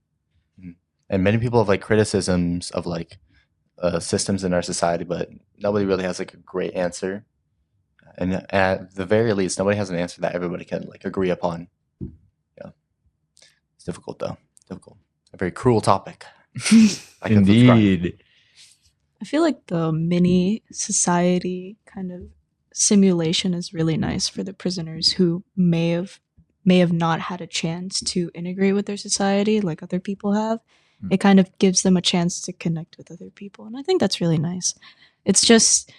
And many people have like criticisms of like systems in our society, but nobody really has like a great answer. And at the very least, nobody has an answer that everybody can like agree upon. Yeah, it's difficult though. Difficult. A very cruel topic. I can subscribe. Indeed. I feel like the mini society kind of simulation is really nice for the prisoners who may have not had a chance to integrate with their society like other people have. Mm. It kind of gives them a chance to connect with other people, and I think that's really nice. It's just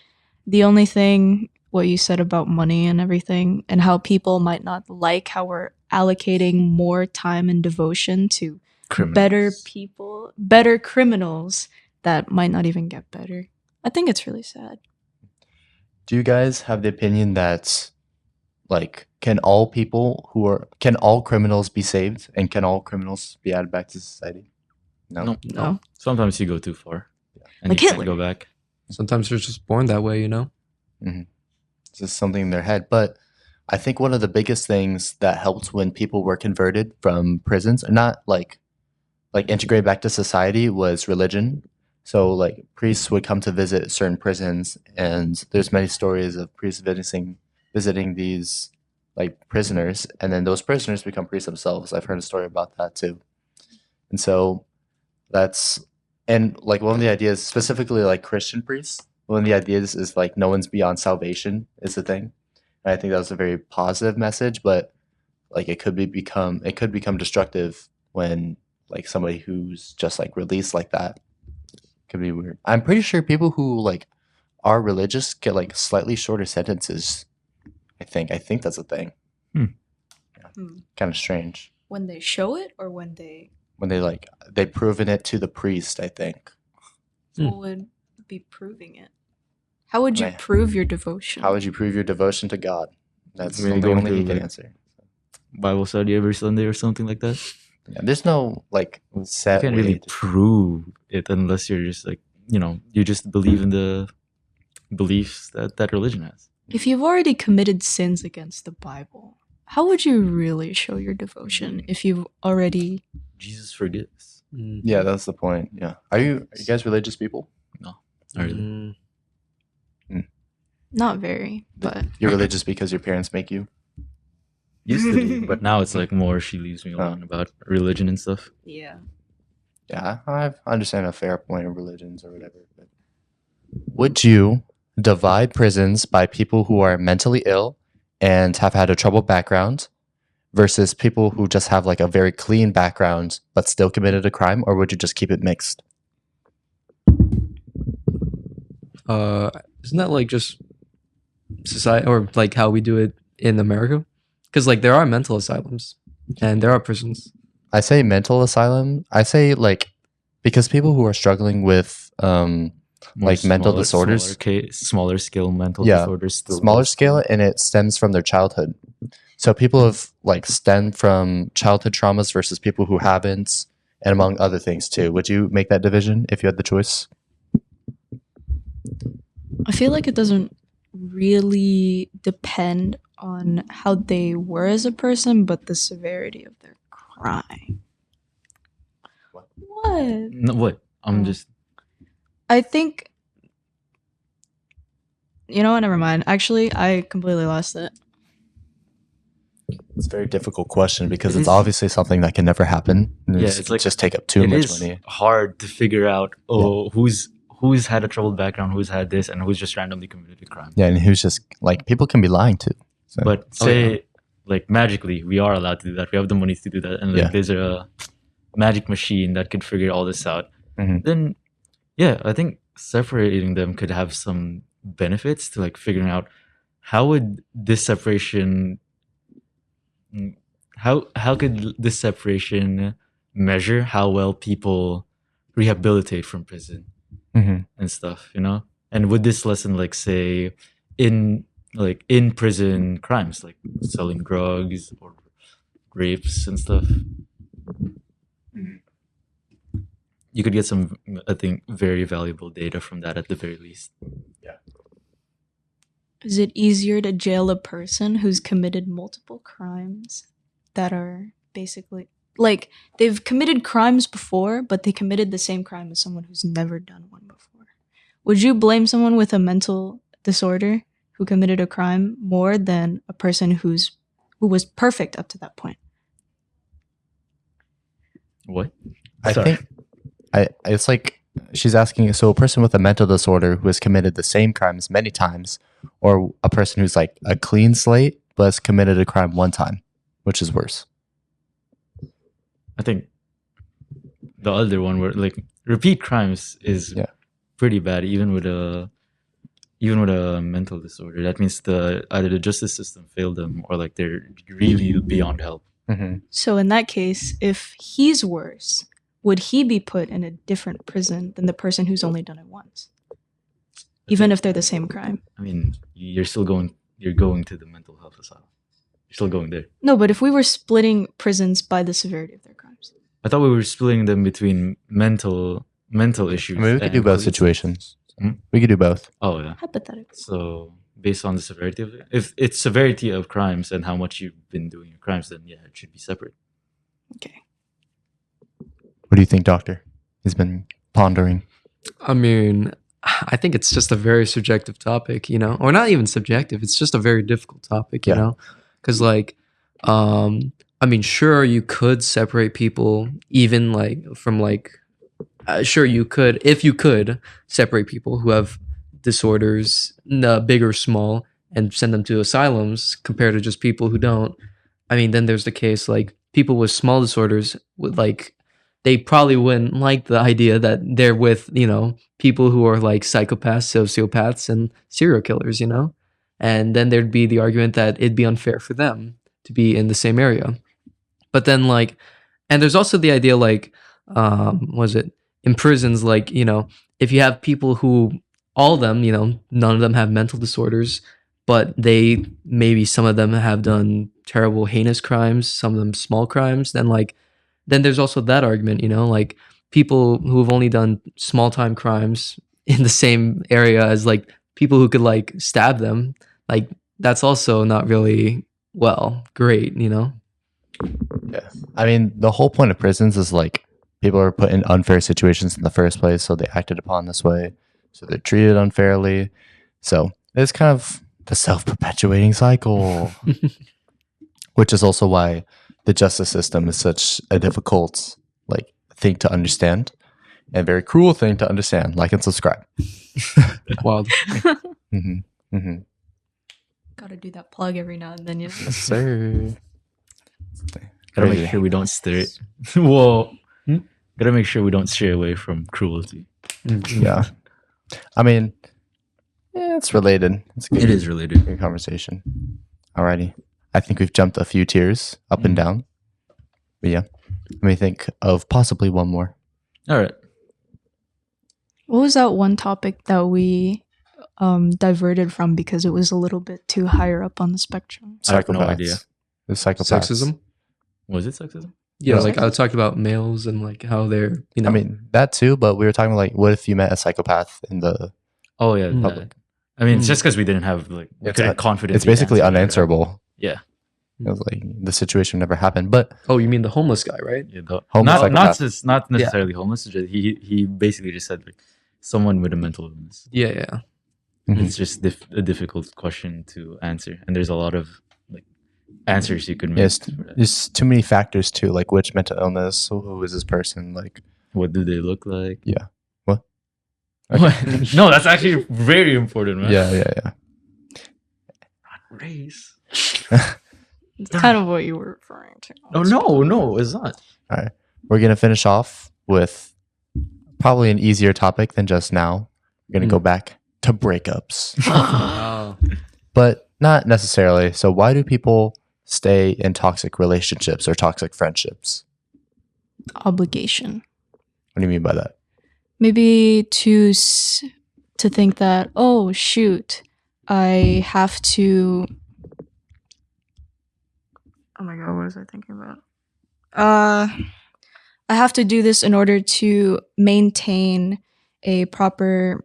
the only thing, what you said about money and everything, and how people might not like how we're allocating more time and devotion to better Criminals. people, better criminals that might not even get better. I think it's really sad. Do you guys have the opinion that like can all criminals be saved and can all criminals be added back to society? No. No. Sometimes you go too far. And Like you can't Hitler. go back. Sometimes they're just born that way, you know. It's just something in their head. But I think one of the biggest things that helped when people were converted from prisons, or not like integrate back to society, was religion. So like priests would come to visit certain prisons, and there's many stories of priests visiting these like prisoners, and then those prisoners become priests themselves. I've heard a story about that too. And so and like one of the ideas, specifically like Christian priests, one of the ideas is like no one's beyond salvation is the thing. And I think that was a very positive message, but like it could become destructive when like somebody who's just like released like that could be weird. I'm pretty sure people who like are religious get like slightly shorter sentences. I think that's a thing. Kind of strange When they show it or when they when they've proven it to the priest. I think Hmm. who would be proving it? How would you Man. prove your devotion? How would you prove your devotion to God? That's Maybe something going only He to, can like, answer. Bible study every Sunday or something like that. Yeah, there's no like You set can't way really to- prove it unless you're just like, you just believe in the beliefs that religion has. If you've already committed sins against the Bible, how would you really show your devotion if you've already... Jesus forgives. Yeah, that's the point. Yeah. Are you guys religious people? Not really. Mm. Not very, but You're religious because your parents make you? Used to be, but now it's like more she leaves me alone about religion and stuff. yeah. Yeah, I understand a fair point of religions or whatever. But would you divide prisons by people who are mentally ill and have had a troubled background versus people who just have like a very clean background but still committed a crime, or would you just keep it mixed? Isn't that like just society or like how we do it in America? Because like there are mental asylums and there are prisons. I say mental asylum. I say like because people who are struggling with like mental disorders, smaller scale mental Yeah, disorders, still smaller exist. scale, and it stems from their childhood. So people have like stemmed from childhood traumas versus people who haven't, and among other things too. Would you make that division if you had the choice? I feel like it doesn't really depend on how they were as a person, but the severity of their crime. What? What? No, what? I'm Oh. just I think... You know what? Never mind. Actually, I completely lost it. It's a very difficult question because It it's is- obviously something that can never happen. Yeah, It's, it's like- just take up too it much is money. hard to figure out. Who's had a troubled background, who's had this, and who's just randomly committed a crime. Yeah, and who's just like people can be lying too. So, But Oh, say yeah. like magically we are allowed to do that. We have the money to do that, and like Yeah. there's a magic machine that could figure all this out. Mhm. Then, yeah, I think separating them could have some benefits to like figuring out how would this separation, how could this separation measure how well people rehabilitate from prison Mhm. and stuff, and would this lesson like say in prison crimes like selling drugs or rapes and stuff, you could get some, I think, very valuable data from that at the very least. Is it easier to jail a person who's committed multiple crimes that are basically like they've committed crimes before, but they committed the same crime as someone who's never done one before? Would you blame someone with a mental disorder who committed a crime more than a person who was perfect up to that point? What? I Sorry. think it's like she's asking. So a person with a mental disorder who has committed the same crimes many times, or a person who's like a clean slate but has committed a crime one time, which is worse. I think the other one where like repeat crimes is Yeah. pretty bad, even with a mental disorder. That means either the justice system failed them or like they're really beyond help. Mm-hmm. So in that case, if he's worse, would he be put in a different prison than the person who's only done it once? Even if they're the same crime. I mean, you're going to the mental health asylum. You're still going there. No, but if we were splitting prisons by the severity of their crimes. I thought we were splitting them between mental issues. I mean, we could do and both clean situations. Hmm? We could do both. slates. Oh yeah. Hypothetically. So based on the severity of it, if it's severity of crimes and how much you've been doing your crimes, then yeah, it should be separate. Okay. What do you think, Doctor? He's been pondering. I mean, I think it's just a very subjective topic, or not even subjective. It's just a very difficult topic, Yeah. because like, I mean, sure, you could separate people even like from like, sure, you could, if you could separate people who have disorders, big or small, and send them to asylums compared to just people who don't. I mean, then there's the case like people with small disorders would like, they probably wouldn't like the idea that they're with, people who are like psychopaths, sociopaths, and serial killers, And then there'd be the argument that it'd be unfair for them to be in the same area. But then like, and there's also the idea like, was it in prisons, like, if you have people who all of them, none of them have mental disorders, but maybe some of them have done terrible, heinous crimes, some of them small crimes. Then there's also that argument, like people who have only done small time crimes in the same area as like people who could like stab them, like that's also not really great. Yeah. I mean, the whole point of prisons is like people are put in unfair situations in the first place, so they acted upon this way, so they're treated unfairly. So it's kind of the self-perpetuating cycle, which is also why the justice system is such a difficult like thing to understand and very cruel thing to understand. Like and subscribe. Wild. Gotta do that plug every now and then, you know. Yes, sir. Gotta Crazy. make sure we don't stray. Whoa. Gotta make sure we don't stray away from cruelty. Yeah. I mean, it's related. It's good. It is related. Good conversation. Alrighty. I think we've jumped a few tiers up and down. But yeah. Let me think of possibly one more. All right. What was that one topic that we diverted from because it was a little bit too higher up on the spectrum? I have no Psychopaths. idea. The psychopaths. Sexism. Was it sexism? Yeah, Yeah. like I talked about males and like how they're, I mean, that too, but we were talking about like, what if you met a psychopath in the Oh yeah. Mm. that. I mean, it's just because we didn't have like we It's couldn't un- confidently. it's basically answer that. unanswerable. Yeah. It was like the situation never happened. But oh, you mean the homeless guy, right? Yeah. Homeless psychopath. Not necessarily homeless. Just, he basically just said like someone with a mental illness. Yeah. Mhm. It's just a difficult question to answer, and there's a lot of like answers you could make. yes, for that. there's too many factors too, like which mental illness, who is this person, like What do they look like? yeah. What? No, that's actually very important, man. Yeah. Race. It's kind of what you were referring to. Oh no, it's not. We're gonna finish off with probably an easier topic than just now. We're gonna go back to breakups. Oh. But not necessarily. So why do people stay in toxic relationships or toxic friendships? Obligation. What do you mean by that? Maybe to think that, oh shoot, I have to. Oh my god, what was I thinking about? I have to do this in order to maintain a proper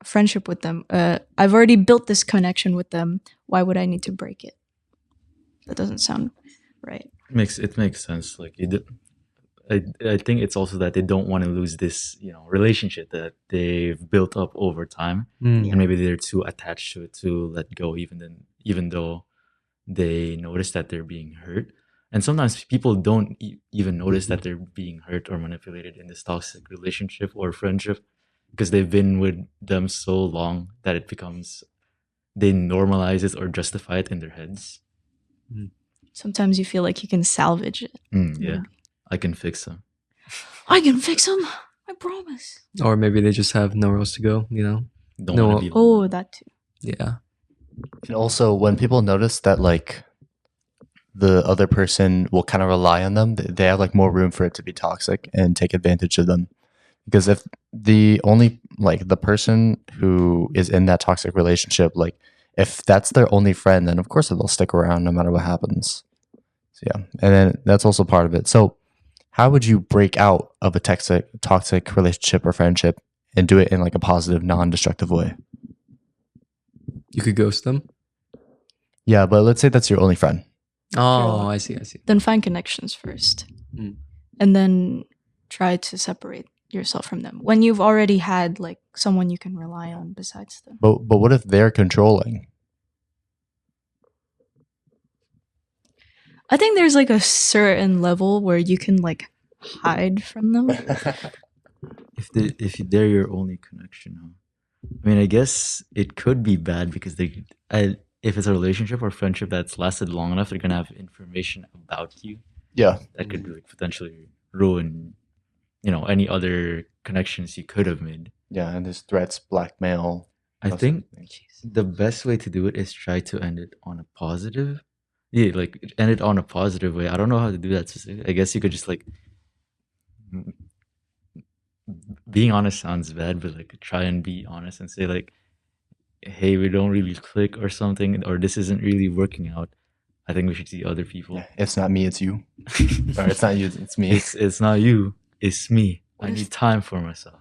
friendship with them. I've already built this connection with them. Why would I need to break it? That doesn't sound right. It makes sense. Like I think it's also that they don't want to lose this, relationship that they've built up over time, Mm. and maybe they're too attached to it to let go, even though they notice that they're being hurt. And sometimes people don't even notice that they're being hurt or manipulated in this toxic relationship or friendship because they've been with them so long that it becomes they normalize it or justify it in their heads. Sometimes you feel like you can salvage it. Yeah, I can fix them. I can fix them. I promise. Or maybe they just have nowhere else to go, Don't No, want to be. Oh, that too. Yeah. And also when people notice that like the other person will kind of rely on them, they have like more room for it to be toxic and take advantage of them. Because if the only like the person who is in that toxic relationship, like if that's their only friend, then of course they'll stick around no matter what happens. So yeah, and then that's also part of it. So how would you break out of a toxic relationship or friendship and do it in like a positive, non-destructive way? You could ghost them. Yeah, but let's say that's your only friend. Oh, I see. Then find connections first. Mm. And then try to separate yourself from them. When you've already had like someone you can rely on besides them. But what if they're controlling? I think there's like a certain level where you can like hide from them. If they're your only connection, huh? I mean, I guess it could be bad because if it's a relationship or friendship that's lasted long enough, they're gonna have information about you Yeah. that could like potentially ruin, any other connections you could have made. Yeah, and there's threats, blackmail. I those think sort of things. the best way to do it is try to end it on a positive. Yeah, like end it on a positive way. I don't know how to do that specifically. I guess you could just like being honest sounds bad, but like try and be honest and say like, hey, we don't really click or something, or this isn't really working out. I think we should see other people. Yeah, it's not me, it's you. Or it's not you, it's me. It's not you, it's me. What I if- need time for myself.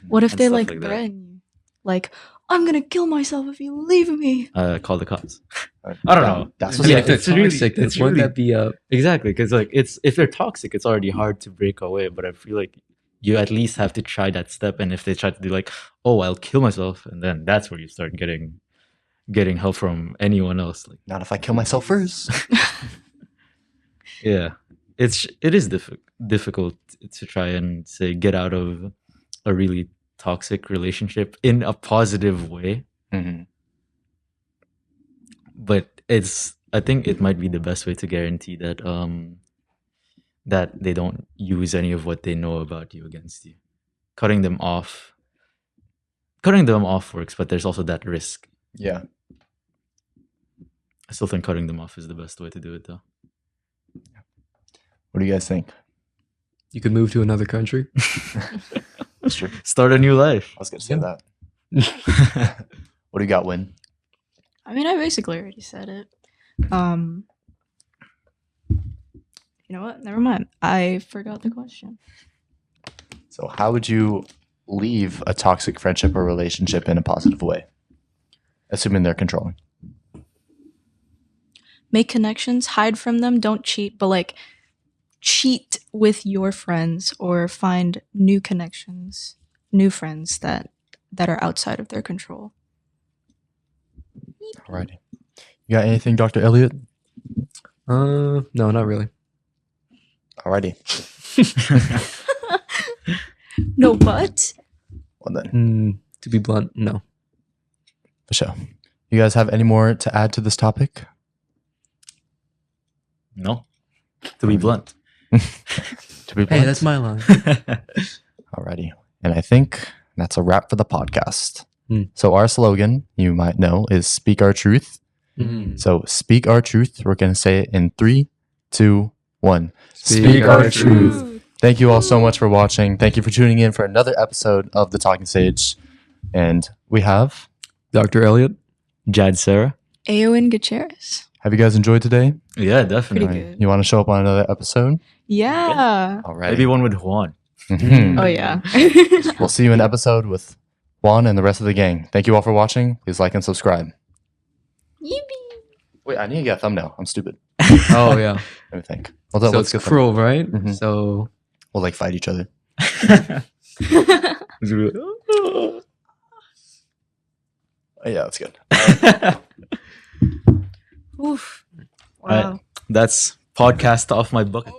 What if And they stuff like like that. threaten you? Like, I'm gonna kill myself if you leave me. Call the cops. Or- I don't know. That's I mean, if they're It's really- toxic, then it's wouldn't really- that be Exactly, because like if they're toxic, it's already hard to break away. But I feel like you at least have to try that step. And if they try to do like, oh, I'll kill myself, and then that's where you start getting help from anyone else. Like, not if I kill myself first. yeah, it is difficult to try and say get out of a really toxic relationship in a positive way. Mhm. But I think it might be the best way to guarantee that that they don't use any of what they know about you against you. Cutting them off works, but there's also that risk. Yeah. I still think cutting them off is the best way to do it, though. What do you guys think? you could move to another country? That's true. Start a new life. I was gonna say that. What do you got, Win? I mean, I basically already said it. You know what? Never mind. I forgot the question. So how would you leave a toxic friendship or relationship in a positive way? Assuming they're controlling. Make connections, hide from them, don't cheat, but like cheat with your friends or find new connections, new friends that are outside of their control. Alrighty. You got anything, Dr. Elliot? No, not really. Alrighty. No, but Well then, To be blunt, no. for sure. You guys have any more to add to this topic? No, to be blunt. To be Hey, blunt? that's my line. Alrighty. And I think that's a wrap for the podcast. Hmm. So our slogan, you might know, is Speak Our Truth. So speak our truth. We're going to say it in 3, 2, 1. Speak our our truth. Thank you all so much for watching. Thank you for tuning in for another episode of The Talking Stage. And we have... Dr. Elliot? Jad Sarah. Eowyn Gutierrez. Have you guys enjoyed today? Yeah, definitely. Pretty good. You want to show up on another episode? Yeah. All right. Maybe one with Juan. Mhm. Oh yeah. We'll see you in episode with Juan and the rest of the gang. Thank you all for watching. Please like and subscribe. Wait, I need to get a thumbnail. I'm stupid. Oh, yeah. Let me think. Well, So let's it's get cruel, right? Mhm. So We'll like fight each other. It's really- Oh, yeah, that's good. Oof. Alright. Wow. That's podcast off my bucket.